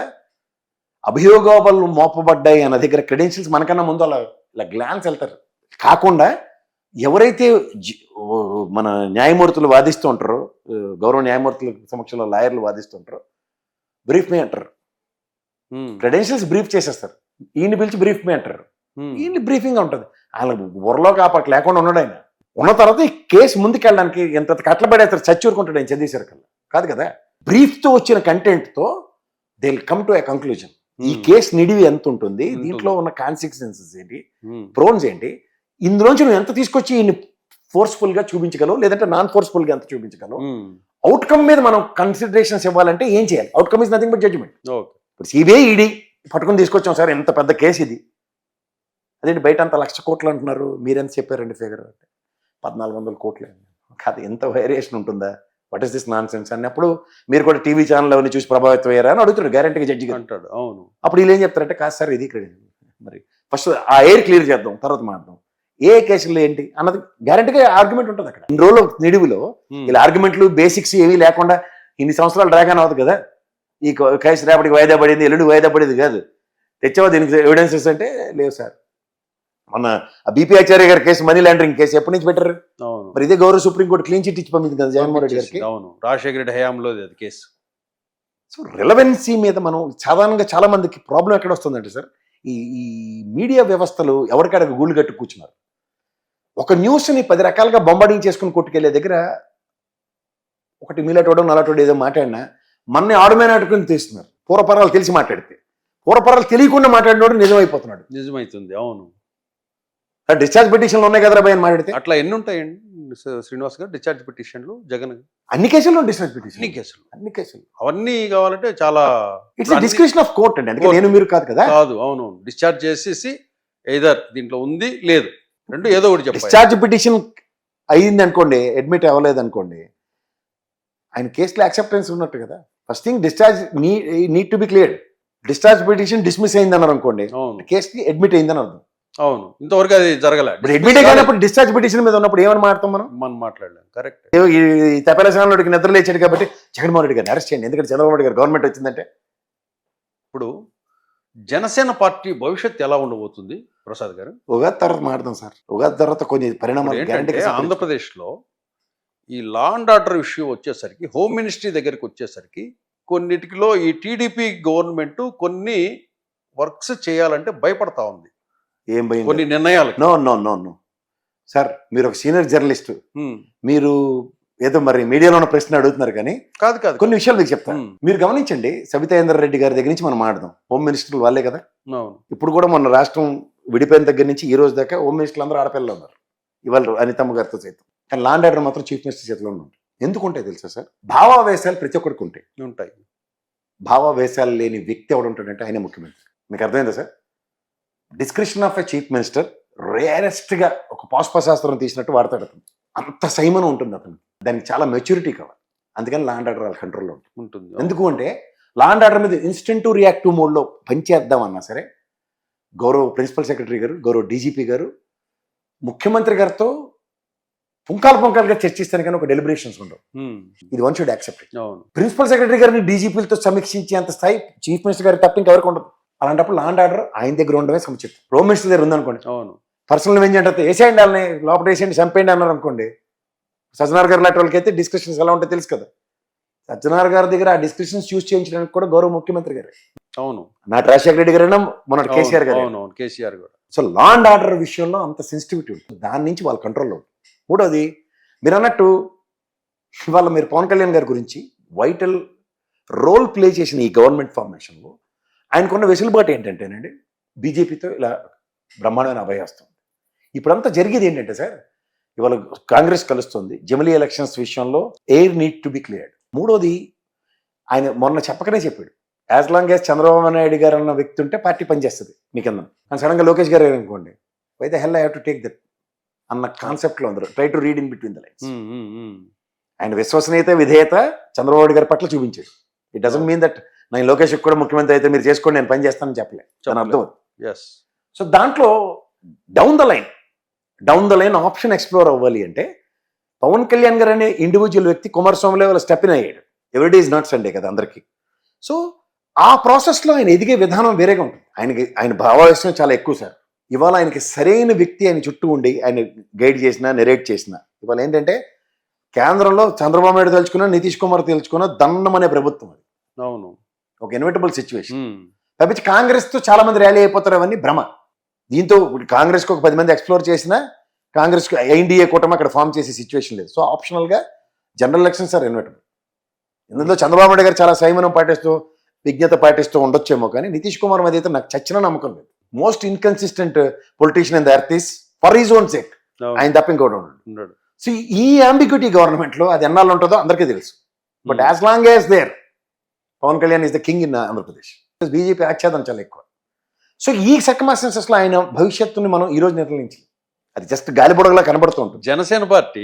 అభియోగాలు మోపబడ్డాయి అన్న దగ్గర క్రెడెన్షియల్స్ మనకన్నా ముందు అలా ఇలా గ్లాన్స్ వెళ్తారు. కాకుండా ఎవరైతే మన న్యాయమూర్తులు వాదిస్తూ ఉంటారో, గౌరవ న్యాయమూర్తుల సమక్షంలో లాయర్లు వాదిస్తూ ఉంటారో బ్రీఫ్ మీ అంటారు, క్రెడెన్షియల్స్ బ్రీఫ్ చేసేస్తారు, ఈయన పిలిచి బ్రీఫ్ మీ అంటారు, ఈయన బ్రీఫింగ్ ఉంటుంది. ఆయన బుర్రలో కాపాటు లేకుండా ఉన్నాడు. ఆయన ఉన్న తర్వాత ఈ కేసు ముందుకెళ్ళడానికి ఎంత కట్లబడేస్తారు, చచ్చూరుకుంటాడు ఆయన చదివేశారు కల్లా కాదు కదా. బ్రీఫ్తో వచ్చిన కంటెంట్తో they will come to a conclusion. ఈ కేసు నిడివి ఎంత ఉంటుంది, దీంట్లో ఉన్న కాన్సిక్వెన్సెస్ ఏంటి, ప్రోన్స్ ఏంటి, ఇందులోంచి నువ్వు ఎంత తీసుకొచ్చి ఈయన్ని ఫోర్స్ఫుల్ గా చూపించగలవు, లేదంటే నాన్ ఫోర్స్ఫుల్ గా ఎంత చూపించగలవు, అవుట్కమ్ మీద మనం కన్సిడరేషన్స్ ఇవ్వాలంటే ఏం చేయాలి? Outcome is nothing but judgement. ఇప్పుడు సిబిఐ ఈడీ పట్టుకుని తీసుకొచ్చాం సార్, ఎంత పెద్ద కేసు ఇది, అదేంటి బయట అంత 1,00,000 కోట్లు అంటున్నారు, మీరెంత చెప్పారండి ఫిగర్ అంటే 1,400 కోట్లు కాదు, ఎంత వేరియేషన్ ఉంటుందా, what is this non sense అన్నప్పుడు మీరు కూడా టీవీ ఛానల్ అవన్నీ చూసి ప్రభావితం అయ్యారా అని అడుగుతాడు గ్యారంటీగా జడ్జి అంటాడు. అవును, అప్పుడు వీళ్ళు ఏం చెప్తారంటే కాదు సార్ ఇది క్రెడిట్, మరి ఫస్ట్ ఆ ఎయిర్ క్లియర్ చేద్దాం తర్వాత మాట్లాడదాం, ఏ కేసులో ఏంటి అన్నది గ్యారంటీగా ఆర్గ్యుమెంట్ ఉంటుంది అక్కడ. ఇన్ని రోజులు నిడివిలో ఇలా ఆర్గ్యుమెంట్లు బేసిక్స్ ఏమీ లేకుండా ఇన్ని సంవత్సరాలు డ్రాగన్ అవుతుంది కదా. ఈ కేసు రేపటికి వాయిదా పడింది, ఎల్లుండి వాయిదా పడేది కాదు, తెచ్చావా దీనికి ఎవిడెన్సెస్ అంటే లేవు సార్. మన బీపీ ఆచార్య గారి కేసు మనీ లాండరింగ్ కేసు ఎప్పటి నుంచి పెట్టారు, మరి ఇదే గౌరవ సుప్రీంకోర్టు క్లీన్ చిట్ ఇచ్చి పంపింది కదా జగన్మోహన్ రెడ్డి గారికి. అవును, రాజశేఖర రెడ్డి హయాంలో కేసు. సో రిలవెన్సీ మీద మనం సాధారణంగా చాలా మందికి ప్రాబ్లం ఎక్కడ వస్తుందంటే సార్, ఈ మీడియా వ్యవస్థలు ఎవరికాడ గూళ్ళు కట్టు కూర్చున్నారు. ఒక న్యూస్ని 10 రకాలుగా బొంబార్డింగ్ చేసుకుని కొట్టుకెళ్లే దగ్గర ఒకటి మీలాటోడో నలాటోడో ఏదో మాట్లాడినా మనని ఆడమైన అటుకుని తీస్తున్నారు. పూర్వపరాలు తెలిసి మాట్లాడితే, పూర్వపరాలు తెలియకుండా మాట్లాడినోడు నిజమైపోతున్నాడు. నిజమైతుంది. అవును, డిశ్చార్జ్ పిటిషన్లు ఉన్నాయి కదా భయ అని మాట్లాడితే అట్లా ఎన్ని ఉంటాయండి శ్రీనివాస్ గారు డిశ్చార్జ్ పిటిషన్లు జగన్? అన్ని కేసుల్లో డిశ్చార్జ్ పిటిషన్, అన్ని కేసులు అవన్నీ కావాలంటే చాలా ఇట్స్ డిస్క్రిప్షన్ ఆఫ్ కోర్ట్ అండి, అందుకే నేను మీరు కాదు కదా. కాదు, అవును, డిశ్చార్జ్ చేసేసి ఎయిదర్ దీంట్లో ఉంది లేదు రెండు ఏదో ఒకటి చెప్పాలి. డిశ్చార్జ్ పిటిషన్ అయ్యింది అనుకోండి, అడ్మిట్ అవ్వలేదు అనుకోండి, ఆయన కేసులో యాక్సెప్టెన్స్ ఉన్నట్టు కదా. First thing discharge need to be cleared. Discharge petition dismiss అయింది అన్నారు అనుకోండి, కేసుకి అడ్మిట్ అయిందని అర్థం. అవును, ఇంతవరకు అది జరగలేదు. అడ్మిట్ అయినప్పుడు డిశ్చార్జ్ పిటిషన్ మీద ఉన్నప్పుడు ఏమని మాట్లాడతాం మనం మాట్లాడలేం. కరెక్ట్. ఈ తపేలశాలకి నిద్ర లేచాడు కాబట్టి జగన్మోహన్ రెడ్డి గారిని అరెస్ట్ చేయండి, ఎందుకంటే చంద్రబాబు నాయుడు గారు గవర్నమెంట్ వచ్చిందంటే. ఇప్పుడు జనసేన పార్టీ భవిష్యత్తు ఎలా ఉండబోతుంది ప్రసాద్ గారు? ఉగాది తర్వాత మాట్లాడదాం సార్. ఉగాది తర్వాత కొన్ని పరిణామాలు ఏంటంటే గ్యారంటీగా సంతరించుకుంటాం. ఆంధ్రప్రదేశ్లో ఈ లా అండ్ ఆర్డర్ ఇష్యూ వచ్చేసరికి, హోమ్ మినిస్ట్రీ దగ్గరికి వచ్చేసరికి కొన్నిటిలో ఈ టీడీపీ గవర్నమెంట్ కొన్ని వర్క్స్ చేయాలంటే భయపడతా ఉంది ఏం భయం కొన్ని నిర్ణయాలు. No no no no sir, మీరు ఒక సీనియర్ జర్నలిస్ట్, మీరు ఏదో మరి మీడియాలో ఉన్న ప్రశ్న అడుగుతున్నారు, కానీ కాదు కాదు కొన్ని విషయాలు మీకు చెప్తాను. ఉమ్. మీరు గమనించండి, సబితా రెడ్డి గారి దగ్గర నుంచి మనం మాట్లాడదాం. హోమ్ మినిస్టర్లు వాళ్ళే కదా. అవును. ఇప్పుడు కూడా మన రాష్ట్రం విడిపోయిన దగ్గర నుంచి ఈ రోజు దాకా హోమ్ మినిస్టర్లు అందరూ ఆడపిల్లలు ఉన్నారు, ఇవాళ అనితమ్మ గారితో సైతం. కానీ లా అండ్ ఆర్డర్ మాత్రం చీఫ్ మినిస్టర్ చేతిలో ఉంటుంది. ఎందుకుంటాయి తెలుసా సార్? భావావేశాలు ప్రతి ఒక్కరికి ఉంటాయి. ఉంటాయి. భావావేశాలు లేని వ్యక్తి ఎవడు ఉంటాడంటే ఆయనే ముఖ్యమంత్రి. మీకు అర్థమైందా sir? Description of a chief minister రేరెస్ట్గా ఒక పాశుపశాస్త్రం తీసినట్టు వాడతాడు అతను. అంత సైమనం ఉంటుంది అతను. దానికి చాలా మెచ్యూరిటీ కావాలి. అందుకని లా అండ్ ఆర్డర్ వాళ్ళ కంట్రోల్లో ఉంటుంది. ఎందుకు అంటే లా అండ్ ఆర్డర్ మీద ఇన్స్టెంట్ రియాక్టివ్ మోడ్లో పనిచేద్దామన్నా సరే గౌరవ ప్రిన్సిపల్ సెక్రటరీ గారు, గౌరవ డీజీపీ గారు ముఖ్యమంత్రి గారితో పుంకాలుగా చర్చిస్తాను, కానీ ఒక డెలిబరేషన్స్ ఉండవు. ఇది వన్ షుడ్ యాక్సెప్ట్. అవును. ప్రిన్సిపల్ సెక్రటరీ గారిని డీజీపీలతో సమీక్షించేంత స్థాయి చీఫ్ మినిస్టర్ గారికి తప్ప ఇంకెవరికి ఉండదు. అలాంటప్పుడు లా అండ్ ఆర్డర్ ఆయన దగ్గర ఉండడమే సముచితం. హోమ్ మినిస్టర్ దగ్గర ఉందనుకోండి, అవును, పర్సనల్ వెంజెంట్ అయితే వేసేయండి, వాళ్ళని లోపల వేసేయండి, చంపేయండి అన్నారు అనుకోండి. సజ్జనార్ గారు లాంటి వాళ్ళకి అయితే డిస్కషన్స్ ఎలా ఉంటాయో తెలుసు కదా. సజ్జనార్ గారి దగ్గర ఆ డిస్కషన్స్ చూస్ చేయించడానికి కూడా గౌరవ ముఖ్యమంత్రి గారు. అవును. నాటి రాజశేఖర రెడ్డి గారైనా మొన్న కేసీఆర్ గారు. అవును, కేసీఆర్ కూడా. సో లా అండ్ ఆర్డర్ విషయంలో అంత సెన్సిటివిటీ ఉంటుంది. దాని నుంచి వాళ్ళ కంట్రోల్లో ఉంటుంది. మూడోది, మీరు అన్నట్టు ఇవాళ మీరు పవన్ కళ్యాణ్ గారి గురించి వైటల్ రోల్ ప్లే చేసిన ఈ గవర్నమెంట్ ఫార్మేషన్లో ఆయనకున్న వెసులుబాటు ఏంటంటేనండి, బీజేపీతో ఇలా బ్రహ్మాండమైన అభయాస్తుంది. ఇప్పుడంతా జరిగేది ఏంటంటే సార్, ఇవాళ కాంగ్రెస్ కలుస్తుంది. జమిలీ ఎలక్షన్స్ విషయంలో air need to be cleared. మూడోది, ఆయన మొన్న చెప్పకనే చెప్పాడు, as long as Chandrababu Naidu గారు అన్న వ్యక్తి ఉంటే పార్టీ పనిచేస్తుంది మీకు అందరం. కానీ సడన్గా లోకేష్ గారు అనుకోండి, why the hell I have to take that అన్న కాన్సెప్ట్లో అందరూ try to read in between the lines. ఆయన విశ్వసనీయత, విధేయత చంద్రబాబు నాయుడు గారి పట్ల చూపించాడు. ఇట్ డజంట్ మీన్ దట్ నేను లోకేష్ కూడా ముఖ్యమంత్రి అయితే మీరు చేసుకోండి, నేను పని చేస్తానని చెప్పలే. దాని అర్థం. సో దాంట్లో down the line option explore అవ్వాలి అంటే పవన్ కళ్యాణ్ గారు అనే ఇండివిజువల్ వ్యక్తి కుమారస్వామి వాళ్ళ స్టెప్ ఇన్ అయ్యాడు. ఎవ్రీడే ఈజ్ నాట్ సండే కదా అందరికీ. సో ఆ ప్రాసెస్లో ఆయన ఎదిగే విధానం వేరేగా ఉంటుంది. ఆయన భావావేశం చాలా ఎక్కువ సార్. ఇవాళ ఆయనకి సరైన వ్యక్తి ఆయన చుట్టూ ఉండి ఆయన గైడ్ చేసినా, నెరేట్ చేసినా, ఇవాళ ఏంటంటే కేంద్రంలో చంద్రబాబు నాయుడు తెలుసుకున్నా, నితీష్ కుమార్ తెలుసుకున్నా దన్నం అనే ప్రభుత్వం అది. అవును. ఒక ఇన్విటబుల్ సిచ్యువేషన్. తప్పించి కాంగ్రెస్తో చాలా మంది ర్యాలీ అయిపోతారు, అవన్నీ భ్రమ. దీంతో కాంగ్రెస్కి ఒక 10 మంది ఎక్స్ప్లోర్ చేసినా కాంగ్రెస్కి ఎన్డీఏ కూటమి అక్కడ ఫామ్ చేసే సిచ్యువేషన్ లేదు. సో ఆప్షనల్గా జనరల్ ఎలక్షన్స్ ఆర్ ఇన్విటబుల్. ఇందులో చంద్రబాబు నాయుడు గారు చాలా సంయమనం పాటిస్తూ, విజ్ఞత పాటిస్తూ ఉండొచ్చేమో, కానీ నితీష్ కుమార్ మీద అయితే నాకు చచ్చిన నమ్మకం లేదు. Most inconsistent politician in the earth is for his own sake. ఆయన తప్ప ఇంకోటి ఉండడు. సో ఈ అంబిగ్యూటీ గవర్నమెంట్లో అది ఎన్నాళ్ళు ఉంటుందో అందరికీ తెలుసు. But as long as there Pawan Kalyan is the king in Andhra Pradesh. BJP ఆచ్ఛాదన చాలా ఎక్కువ. సో ఈ సర్కమ్స్టాన్సెస్లో ఆయన భవిష్యత్తుని మనం ఈ రోజు నిర్ణయించి, అది జస్ట్ గాలిబొడగలా కనబడుతూ ఉంటుంది. జనసేన పార్టీ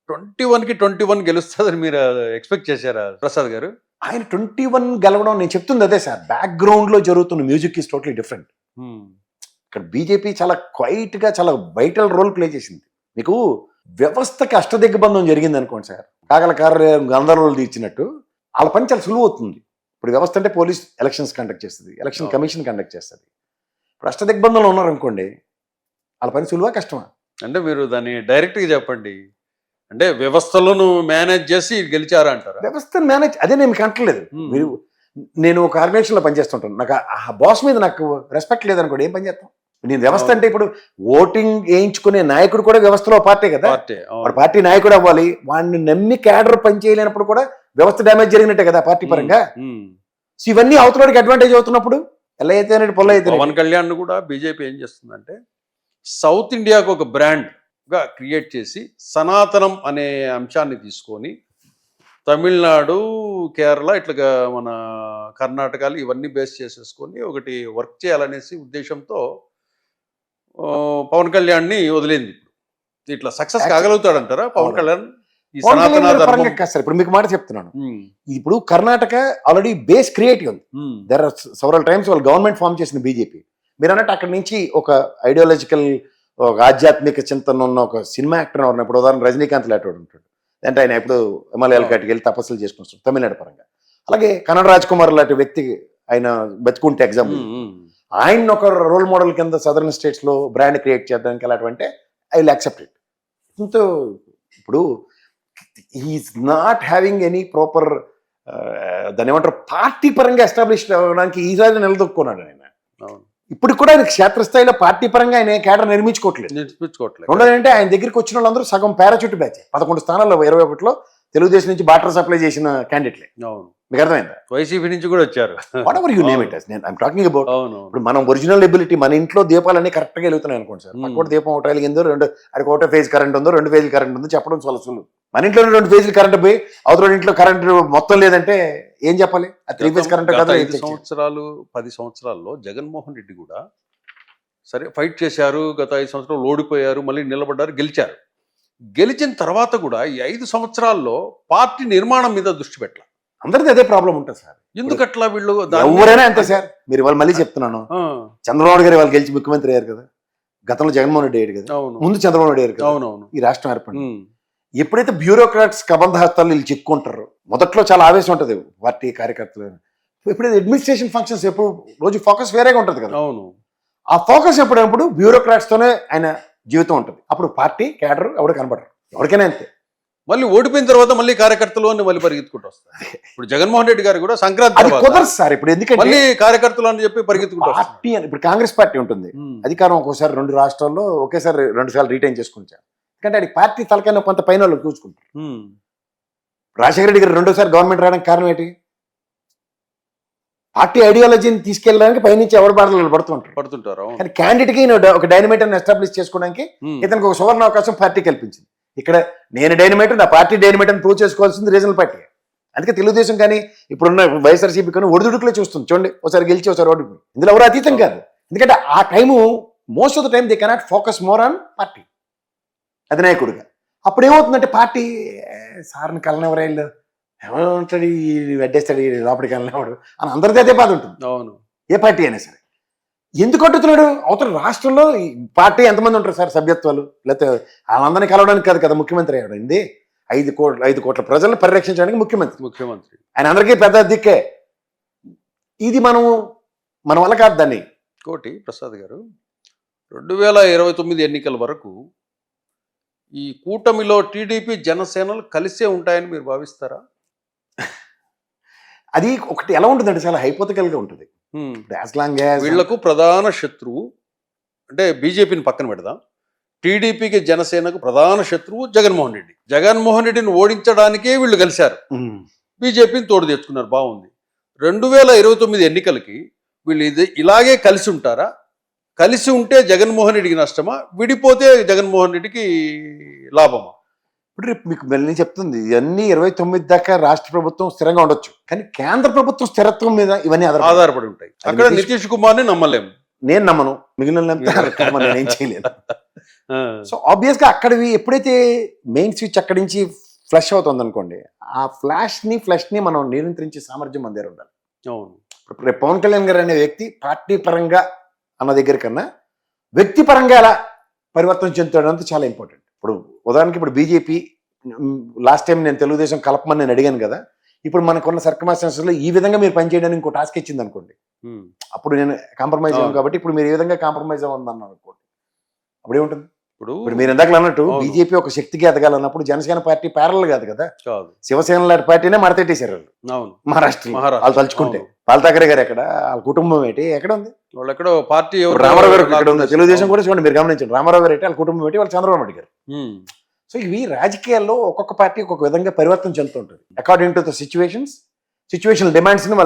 21కి 21 గెలుస్తుందని మీరు ఎక్స్పెక్ట్ చేశారా ప్రసాద్ గారు? ఆయన 21 గెలవడం, నేను చెప్తుంది అదే సార్, బ్యాక్గ్రౌండ్లో జరుగుతున్న మ్యూజిక్ ఈస్ టోటలీ డిఫరెంట్. ఇక్కడ బీజేపీ చాలా క్వైట్గా చాలా వైటల్ రోల్ ప్లే చేసింది. మీకు వ్యవస్థకి అష్టదిగ్బంధం జరిగింది అనుకోండి సార్, కాగల కార్యం గందరగోళాలు తీర్చినట్టు వాళ్ళ పని చాలా సులువు అవుతుంది. ఇప్పుడు వ్యవస్థ అంటే పోలీస్ ఎలక్షన్స్ కండక్ట్ చేస్తుంది, ఎలక్షన్ కమిషన్ కండక్ట్ చేస్తుంది. ఇప్పుడు అష్టదిగ్బంధంలో ఉన్నారనుకోండి, వాళ్ళ పని సులువా కష్టమా? అంటే మీరు దాన్ని డైరెక్ట్గా చెప్పండి. అంటే వ్యవస్థలను మేనేజ్ చేసి గెలిచారా అంటారా? వ్యవస్థను మేనేజ్, అదే నేను మీకు అంటలేదు. మీరు, నేను ఒక ఆర్గనైజేషన్లో పనిచేస్తుంటాను, నాకు ఆ బాస్ మీద నాకు రెస్పెక్ట్ లేదనుకోండి, ఏం పని చేస్తాం? నేను వ్యవస్థ అంటే ఇప్పుడు ఓటింగ్ వేయించుకునే నాయకుడు కూడా వ్యవస్థలో పార్టీ కదా, వాడు పార్టీ నాయకుడు అవ్వాలి. వాడిని నమ్మి క్యాడర్ పని చేయలేనప్పుడు కూడా వ్యవస్థ డ్యామేజ్ జరిగినట్టే కదా పార్టీ పరంగా. సో ఇవన్నీ అవతలకి అడ్వాంటేజ్ అవుతున్నప్పుడు ఎలా అయితే పొల్ల అయితే. పవన్ కళ్యాణ్ కూడా బీజేపీ ఏం చేస్తుందంటే సౌత్ ఇండియాకు ఒక బ్రాండ్ గా క్రియేట్ చేసి సనాతనం అనే అంశాన్ని తీసుకొని తమిళనాడు, కేరళ, ఇట్లా మన కర్ణాటకలు ఇవన్నీ బేస్ చేసేసుకొని ఒకటి వర్క్ చేయాలనేసి ఉద్దేశంతో పవన్ కళ్యాణ్ని వదిలేంది. ఇట్లా సక్సెస్ కాగలుగుతాడంటారా పవన్ కళ్యాణ్? ఇప్పుడు మీకు మాట చెప్తున్నాను, ఇప్పుడు కర్ణాటక ఆల్రెడీ బేస్ క్రియేట్ ఉంది. దెర్ ఆర్ సెవరల్ టైమ్స్ వాళ్ళు గవర్నమెంట్ ఫామ్ చేసిన బీజేపీ. మీరు అన్నట్టు అక్కడి నుంచి ఒక ఐడియాలజికల్, ఒక ఆధ్యాత్మిక చింతన ఉన్న ఒక సినిమా యాక్టర్ ఉన్నప్పుడు, ఉదాహరణ రజనీకాంత్ లాంటి ఉంటాడు, అంటే ఆయన ఇప్పుడు హిమాలయాల కాటికి వెళ్ళి తపస్సులు చేసుకుంటాడు తమిళనాడు పరంగా. అలాగే కన్నడ రాజ్ కుమార్ లాంటి వ్యక్తి ఆయన బతుకుంటే ఎగ్జాంపుల్. ఆయన ఒక రోల్ మోడల్ కింద సదర్న్ స్టేట్స్లో బ్రాండ్ క్రియేట్ చేయడానికి అలాంటి ఐ విల్ యాక్సెప్ట్ ఇట్. ఇంతో ఇప్పుడు he is not having any proper దాన్ని ఏమంటారు పార్టీ పరంగా ఎస్టాబ్లిష్ అవ్వడానికి ఈసారి నిలదొక్కున్నాడు ఆయన. అవును. ఇప్పుడు కూడా ఆయన క్షేత్రస్థాయిలో పార్టీ పరంగా ఆయన కేడర్ నిర్మించుకోవట్లేదు. రెండోది అంటే ఆయన దగ్గరికి వచ్చిన వాళ్ళందరూ సగం పారాచూట్ బ్యాచ్. 11 స్థానాల్లో 21లో తెలుగుదేశం నుంచి బాటర్ సప్లై చేసిన క్యాండిడేట్లే. అవును. మీకు అర్థమైందా? వైసీపీ నుంచి కూడా వచ్చారు. What ever you name it as. నేను ఐమ్ టాకింగ్ అబౌట్ అవును. ఇప్పుడు మనం ఒరిజినల్ ఎబిలిటీ మన ఇంట్లో దీపాలన్నీ కరెక్ట్గా వెళ్తున్నాయి అనుకోండి సార్. పక్కన దీపం ఒకటి వెలిగిందో అది ఒకటో ఫేజ్ కరెంట్ ఉందో 2 ఫేజ్ కరెంట్ ఉందో చెప్పడం చాలా సులువు. మన ఇంట్లో 2 ఫేజ్లు కరెంట్ పోయి అవతల ఇంట్లో కరెంట్ మొత్తం లేదంటే ఏం చెప్పాలి? ఆ 3 ఫేజ్ కరెంట్ కదా. 5 సంవత్సరాలు 10 సంవత్సరాల్లో జగన్మోహన్ రెడ్డి కూడా సరే ఫైట్ చేశారు. గత 5 సంవత్సరాలు ఓడిపోయారు, మళ్ళీ నిలబడ్డారు, గెలిచారు. గెలిచిన తర్వాత కూడా ఈ 5 సంవత్సరాల్లో పార్టీ నిర్మాణం మీద దృష్టి పెట్టాలి. అందరిది అదే ప్రాబ్లం ఉంటుంది సార్. ఎందుకట్లా వీళ్ళు ఎవరైనా అంతే సార్. మీరు వాళ్ళు మళ్ళీ చెప్తున్నాను, చంద్రబాబు గారు వాళ్ళు గెలిచి ముఖ్యమంత్రి అయ్యారు కదా, గతంలో జగన్మోహన్ రెడ్డి అయ్యారు కదా, ముందు చంద్రబాబు నాయుడు అయ్యారు కదా. అవునవును. ఈ రాష్ట్రం ఏర్పడింది. ఎప్పుడైతే బ్యూరోక్రాట్స్ కబంధ హస్తాలు వీళ్ళు చిక్కుంటారు, మొదట్లో చాలా ఆవేశం ఉంటుంది పార్టీ కార్యకర్తలు. ఎప్పుడైతే అడ్మినిస్ట్రేషన్ ఫంక్షన్స్ ఎప్పుడు రోజు ఫోకస్ వేరేగా ఉంటుంది కదా. అవును. ఆ ఫోకస్ ఎప్పుడప్పుడు బ్యూరోక్రాట్స్ తోనే ఆయన జీవితం ఉంటుంది. అప్పుడు పార్టీ కేడర్ ఎవరు కనబడరు, ఎవరికైనా అంతే. మళ్ళీ ఓడిపోయిన తర్వాత మళ్ళీ కార్యకర్తలు అని మళ్ళీ పరిగెత్తుకుంటూ వస్తారు. ఇప్పుడు జగన్మోహన్ రెడ్డి గారు కూడా సంక్రాంతి అది కుదరదు సార్. ఇప్పుడు ఎందుకంటే మళ్ళీ కార్యకర్తలు అని చెప్పి పరిగెత్తుకుంటూ పార్టీ అని ఇప్పుడు కాంగ్రెస్ పార్టీ ఉంటుంది, అధికారం ఒక్కోసారి 2 రాష్ట్రాల్లో ఒకేసారి 2 సార్లు రిటైన్ చేసుకుంటారు. ఎందుకంటే అది పార్టీ తలకైనా కొంత పైన వాళ్ళు చూసుకుంటారు. రాజశేఖర రెడ్డి గారు 2వ సారి గవర్నమెంట్ రావడానికి కారణం ఏంటి? పార్టీ ఐడియాలజీని తీసుకెళ్ళడానికి పైనుంచి ఎవరు బాధలు పడుతుంటారు. కానీ క్యాండిడేట్కి ఒక డైనమైట్ అని ఎస్టాబ్లిష్ చేసుకోవడానికి ఇతనికి ఒక సువర్ణ అవకాశం పార్టీ కల్పించింది. ఇక్కడ నేను డైనమైట్, నా పార్టీ డైనమైట్ అని ప్రూవ్ చేసుకోవాల్సింది రీజనల్ పార్టీ. అందుకే తెలుగుదేశం కానీ ఇప్పుడున్న వైఎస్ఆర్సీపీ కానీ ఒడిదుడుకులే చూస్తుంది. చూడండి, ఒకసారి గెలిచి ఒకసారి ఓడిపోయి. ఇందులో ఎవరు అతీతం కాదు. ఎందుకంటే ఆ time most of the time they cannot focus more on party అధినాయకుడిగా. అప్పుడు ఏమవుతుందంటే పార్టీ సార్ని కలనెవరైళ్ళు ఏమంటాడు, వెడ్డేస్తాడు, లోపలికి వెళ్ళినవాడు అని అందరిది అదే బాధ ఉంటుంది. అవును. ఏ పార్టీ అయినా సరే. ఎందుకు అడుగుతున్నాడు? అవతల రాష్ట్రంలో పార్టీ ఎంతమంది ఉంటారు సార్ సభ్యత్వాలు? లేకపోతే వాళ్ళందరినీ కలవడానికి కాదు కదా ముఖ్యమంత్రి అయ్యాడు. ఇది 5 కోట్ల ప్రజలను పరిరక్షించడానికి ముఖ్యమంత్రి. ఆయన అందరికీ పెద్ద దిక్కే. ఇది మన వల్ల కాదు. దాన్ని కోటి ప్రసాద్ గారు 2029 ఎన్నికల వరకు ఈ కూటమిలో టీడీపీ జనసేనలు కలిసే ఉంటాయని మీరు భావిస్తారా? అది ఒకటి ఎలా ఉంటుందంటే చాలా హైపోథెటికల్ గా ఉంటుంది. వీళ్లకు ప్రధాన శత్రువు అంటే బీజేపీని పక్కన పెడదాం, టీడీపీకి జనసేనకు ప్రధాన శత్రువు జగన్మోహన్ రెడ్డి. జగన్మోహన్ రెడ్డిని ఓడించడానికే వీళ్ళు కలిశారు, బీజేపీని తోడు తెచ్చుకున్నారు. బాగుంది. 2029 ఎన్నికలకి వీళ్ళు ఇలాగే కలిసి ఉంటారా? కలిసి ఉంటే జగన్మోహన్ రెడ్డికి నష్టమా, విడిపోతే జగన్మోహన్ రెడ్డికి లాభమా? ఇప్పుడు రేపు మీకు మళ్ళీ చెప్తుంది, ఇవన్నీ 29 దాకా రాష్ట్ర ప్రభుత్వం స్థిరంగా ఉండొచ్చు, కానీ కేంద్ర ప్రభుత్వం స్థిరత్వం మీద ఇవన్నీ ఆధారపడి ఉంటాయి. అక్కడ నితీష్ కుమార్ని నమ్మలేము. నేను నమ్మను, మిగిలిన నేనేం చేయలేదు. సో ఆబ్వియస్ గా అక్కడివి ఎప్పుడైతే మెయిన్ స్విచ్ అక్కడి నుంచి ఫ్లష్ అవుతుంది అనుకోండి, ఆ ఫ్లాష్ ని మనం నియంత్రించే సామర్థ్యం మన దగ్గర ఉండాలి. అవును. రేపు పవన్ కళ్యాణ్ గారు అనే వ్యక్తి పార్టీ పరంగా అన్న దగ్గర కన్నా వ్యక్తిపరంగా ఎలా పరివర్తన చెందుతాడంటే చాలా ఇంపార్టెంట్. ఇప్పుడు ఉదాహరణకి ఇప్పుడు బీజేపీ లాస్ట్ టైం నేను తెలుగుదేశం కలపమని నేను అడిగాను కదా, ఇప్పుడు మనకున్న సర్కమ్స్టాన్సెస్లో ఈ విధంగా మీరు పనిచేయడానికి ఇంకో టాస్క్ ఇచ్చింది అనుకోండి, అప్పుడు నేను కాంప్రమైజ్ అవ్వను కాబట్టి ఇప్పుడు మీరు ఏ విధంగా కాంప్రమైజ్ అవ్వను అనుకోండి, అప్పుడు ఏముంటుంది? ఇప్పుడు మీరు ఇందాక అన్నట్టు బీజేపీ ఒక శక్తికి ఎదగాలన్నప్పుడు జనసేన పార్టీ ప్యారల్ కాదు కదా, శివసేన లాంటి పార్టీనే మడతెట్టేశారు వాళ్ళు మహారాష్ట్రలో. వాళ్ళు తలుచుకుంటే పాల్ ఠాకరే గారు ఎక్కడ, వాళ్ళ కుటుంబం ఏంటి, ఎక్కడ ఉంది? వాళ్ళు ఎక్కడో పార్టీ రామారావు గారు ఎక్కడ ఉంది? తెలుగుదేశం కూడా చూడండి, మీరు గమనించండి, రామారావు గారు ఏంటి, వాళ్ళ కుటుంబం ఏంటి, వాళ్ళు చంద్రబాబు నాయుడు గారు. సో ఇవి రాజకీయాల్లో ఒక్కొక్క పార్టీ ఒక్కొక్క విధంగా పరివర్తన చెందుతుంటుంది according to the situation demands ని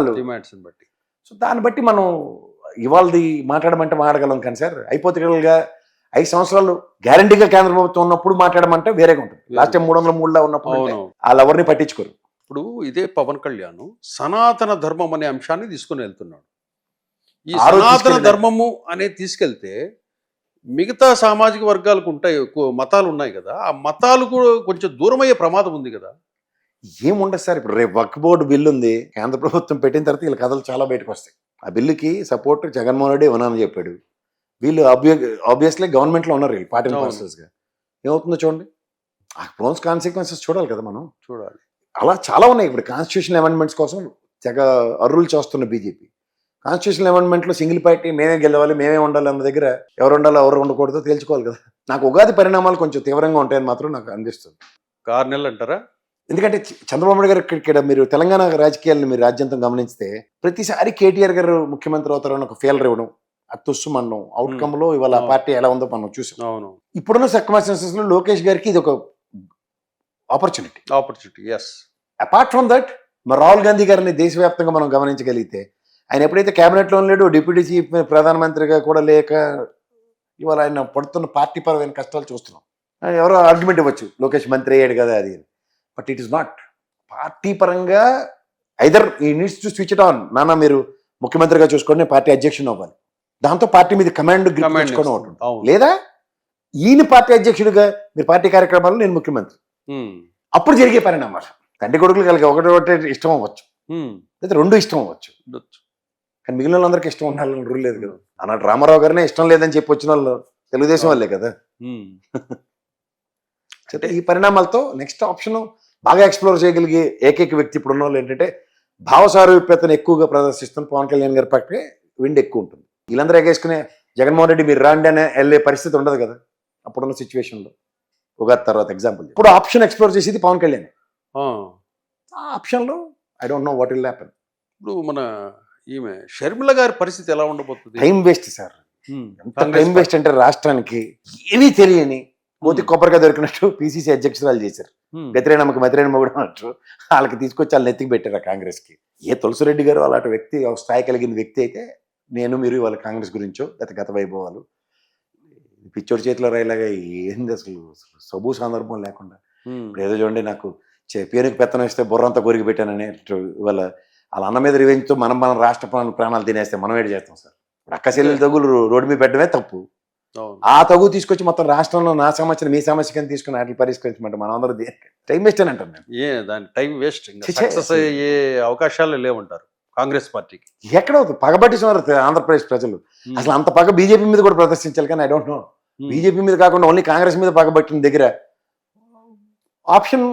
బట్టి. సో దాన్ని బట్టి మనం ఇవాళది మాట్లాడమంటే మాట్లాడగలం, కానీ సార్ హైపోథెటికల్గా 5 సంవత్సరాలు గ్యారంటీగా కేంద్ర ప్రభుత్వం ఉన్నప్పుడు మాట్లాడమంటే వేరేగా ఉంటుంది. లాస్ట్ టైం 303లో ఉన్నప్పుడు వాళ్ళు ఎవరిని పట్టించుకోరు. ఇప్పుడు ఇదే పవన్ కళ్యాణ్ సనాతన ధర్మం అనే అంశాన్ని తీసుకుని వెళ్తున్నాడు. ఈ సనాతన ధర్మము అనేది తీసుకెళ్తే మిగతా సామాజిక వర్గాలకు ఉంటాయి, మతాలు ఉన్నాయి కదా, ఆ మతాలు కూడా కొంచెం దూరం అయ్యే ప్రమాదం ఉంది కదా. ఏముండదు సార్, ఇప్పుడు రేపు వక్ఫ్ బోర్డు బిల్లు ఉంది, కేంద్ర ప్రభుత్వం పెట్టిన తర్వాత వీళ్ళ కథలు చాలా బయటకు వస్తాయి. ఆ బిల్లుకి సపోర్ట్ జగన్మోహన్ రెడ్డి ఇవ్వనని చెప్పాడు. వీళ్ళు ఆబ్వియస్లీ గవర్నమెంట్లో ఉన్నారు, వీళ్ళు పార్టీ పర్సన్స్గా. ఏమవుతుందో చూడండి, ఆ ప్రోన్స్ కాన్సిక్వెన్సెస్ చూడాలి కదా, మనం చూడాలి. అలా చాలా ఉన్నాయి. ఇప్పుడు కాన్స్టిట్యూషన్ అమెండ్మెంట్స్ కోసం తెగ అర్రులు చేస్తున్న బీజేపీ కాన్స్టిట్యూషన్ అమెండ్మెంట్లో సింగిల్ పార్టీ మేమే గెలవాలి మేమే ఉండాలి అన్న దగ్గర ఎవరు ఉండాలో ఎవరు ఉండకూడదో తేల్చుకోవాలి కదా. నాకు ఉగాది పరిణామాలు కొంచెం తీవ్రంగా ఉంటాయని మాత్రం నాకు అనిపిస్తుంది. 6 నెలలు అంటారా? ఎందుకంటే చంద్రబాబు నాయుడు గారు ఇక్కడ మీరు తెలంగాణ రాజకీయాలను మీరు రాజ్యాంతం గమనిస్తే ప్రతిసారి కేటీఆర్ గారు ముఖ్యమంత్రి అవుతారని ఒక ఫెయిలర్ ఇవ్వడం, అది తుస్సు మనం అవుట్కమ్ లో ఇవాళ ఆ పార్టీ ఎలా ఉందో మనం చూసాం. అవును. ఇప్పుడున్న సర్కమ్స్టాన్సెస్ లో లోకేష్ గారికి ఇది ఒక opportunity. Yes. Apart from that మరి రాహుల్ గాంధీ గారిని దేశవ్యాప్తంగా మనం గమనించగలిగితే ఆయన ఎప్పుడైతే క్యాబినెట్లో లేడు, డిప్యూటీ చీఫ్ ప్రధానమంత్రిగా కూడా లేక ఇవాళ ఆయన పడుతున్న పార్టీ పరమైన కష్టాలు చూస్తున్నాం. ఎవరో ఆర్గ్యుమెంట్ ఇవ్వచ్చు లోకేష్ మంత్రి అయ్యాడు కదా అది, but it is not. Party పరంగా ఐదర్ ఈ needs to switch it on, నాన్న మీరు ముఖ్యమంత్రిగా చూసుకొని పార్టీ అధ్యక్షుడు అవ్వాలి, దాంతో పార్టీ మీద కమాండ్ తెచ్చుకోవడం ఉంటుంది. లేదా ఈయన పార్టీ అధ్యక్షుడిగా మీరు పార్టీ కార్యక్రమాల్లో నేను ముఖ్యమంత్రి, అప్పుడు జరిగే పరిణామాలు. తండ్రి కొడుకులు కలిగి ఒకటి ఇష్టం అవ్వచ్చు, లేదా 2 ఇష్టం అవ్వచ్చు, కానీ మిగిలిన వాళ్ళందరికీ ఇష్టం ఉండాలని రూల్ లేదు కదా. అన్నాడు రామారావు గారినే ఇష్టం లేదని చెప్పి వచ్చిన వాళ్ళు తెలుగుదేశం వాళ్ళే కదా. ఈ పరిణామాలతో నెక్స్ట్ ఆప్షన్ బాగా ఎక్స్ప్లోర్ చేయగలిగే ఏకైక వ్యక్తి ఇప్పుడున్న వాళ్ళు ఏంటంటే భావసారూప్యతను ఎక్కువగా ప్రదర్శిస్తున్న పవన్ కళ్యాణ్ గారి పక్కనే విండ్ ఎక్కువ ఉంటుంది. వీళ్ళందరూ ఎగేసుకునే జగన్మోహన్ రెడ్డి మీరు రాండి అనే వెళ్ళే పరిస్థితి ఉండదు కదా అప్పుడున్న సిచ్యువేషన్లో. ఉగాది తర్వాత ఎగ్జాంపుల్ ఇప్పుడు ఆప్షన్ ఎక్స్ప్లోర్ చేసేది పవన్ కళ్యాణ్. ఆ ఆప్షన్లో I don't know what will happen. ఇప్పుడు మన ఈమె షర్మిల గారి పరిస్థితి ఎలా ఉండబోతుంది? Time waste sir. ఎంత టైం వేస్ట్ అంటే రాష్ట్రానికి ఏమీ తెలియని కోతి కొబ్బరిగా దొరికినట్టు పిసిసి అధ్యక్షురాలు చేశారు. గతిరే నమ్మకం మతిరేని మొగుడు అన్నట్టు వాళ్ళకి తీసుకొచ్చి వాళ్ళు నెత్తికి పెట్టారు కాంగ్రెస్ కి. ఏ తులసిరెడ్డి గారు అలాంటి వ్యక్తి స్థాయి కలిగిన వ్యక్తి అయితే మీరు వాళ్ళ కాంగ్రెస్ గురించో గత వైభవాలు పిచ్చోడి చేతిలో రాయిలాగా ఏంది అసలు సబు సందర్భం లేకుండా. ఇప్పుడు ఏదో చూడండి నాకు పేరుకి పెత్తనం ఇస్తే బుర్రంతా కొరికి పెట్టానని ఇవాళ వాళ్ళ అన్న మీద రివెంజ్తో మనం రాష్ట్ర ప్రాణాలు తినేస్తే మనం ఏడు చేస్తాం సార్. ఇప్పుడు అక్కచెల్లెల తగులు రోడ్డు మీద పెట్టడమే తప్పు. ఆ తగు తీసుకొచ్చి మొత్తం రాష్ట్రంలో నా సమస్యను మీ సమస్య కింద తీసుకుని వాటిని పరిష్కరించమంటే మనం అందరూ టైం వేస్ట్ అని అంటారు. దాని టైం వేస్ట్, సక్సెస్ అయ్యే అవకాశాలు లేవంటారు కాంగ్రెస్ పార్టీకి. ఎక్కడవుతుంది పగబట్టిస్తున్నారు ఆంధ్రప్రదేశ్ ప్రజలు. అసలు అంత పగ బీజేపీ మీద కూడా ప్రదర్శించాలి, కానీ ఐ డోంట్ నో బీజేపీ మీద కాకుండా ఓన్లీ కాంగ్రెస్ మీద పగబట్టిన దగ్గర ఆప్షన్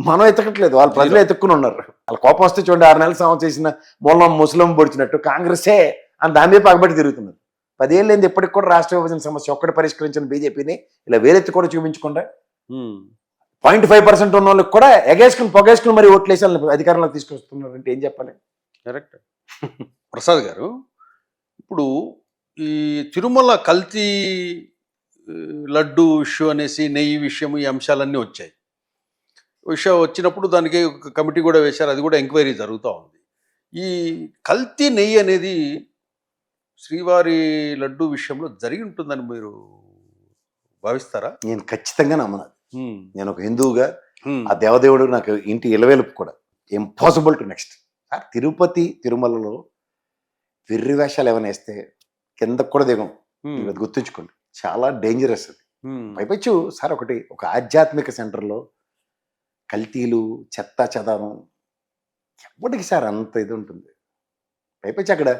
మనం ఎత్తకట్లేదు, వాళ్ళు ప్రజలు ఎత్తుక్కుని ఉన్నారు. వాళ్ళ కోపం వస్తే చూడండి 6 నెలల సంవత్సరం చేసిన మూలం ముస్లిం పొడిచినట్టు కాంగ్రెసే అని దాని మీద పగబట్టి తిరుగుతున్నారు. 10 ఏళ్ళు ఏంది ఇప్పటికి కూడా రాష్ట్ర విభజన సమస్య ఒక్కటి పరిష్కరించిన బీజేపీని ఇలా వేలెత్తి కూడా చూపించకుండా 0.5% ఉన్న వాళ్ళకి కూడా ఎగేసుకుని పొగేసుకుని మరి ఓట్లేసి వాళ్ళని అధికారంలోకి తీసుకొస్తున్నారు అంటే ఏం చెప్పాలి? కరెక్ట్. ప్రసాద్ గారు, ఇప్పుడు ఈ తిరుమల కల్తీ లడ్డు ఇష్యూ అనేసి నెయ్యి విషయం ఈ అంశాలన్నీ వచ్చాయి. విషయం వచ్చినప్పుడు దానికి ఒక కమిటీ కూడా వేశారు, అది కూడా ఎంక్వైరీ జరుగుతూ ఉంది. ఈ కల్తీ నెయ్యి అనేది శ్రీవారి లడ్డు విషయంలో జరిగి ఉంటుందని మీరు భావిస్తారా? నేను ఖచ్చితంగా నమ్మను. నేను ఒక హిందువుగా ఆ దేవదేవుడు నాకు ఇంటి ఇలవేలుపు కూడా impossible to next. Sir Tirupati తిరుమలలో వెర్రి వేషాలు ఏమైనా వేస్తే కిందకు కూడా దిగం, అది గుర్తుంచుకోండి. చాలా డేంజరస్ అది. పైపచ్చు సార్ ఒక ఆధ్యాత్మిక సెంటర్లో కల్తీలు చెత్త చెదారం ఎప్పటికి సార్ అంత ఇది ఉంటుంది. పైపచ్చి అక్కడ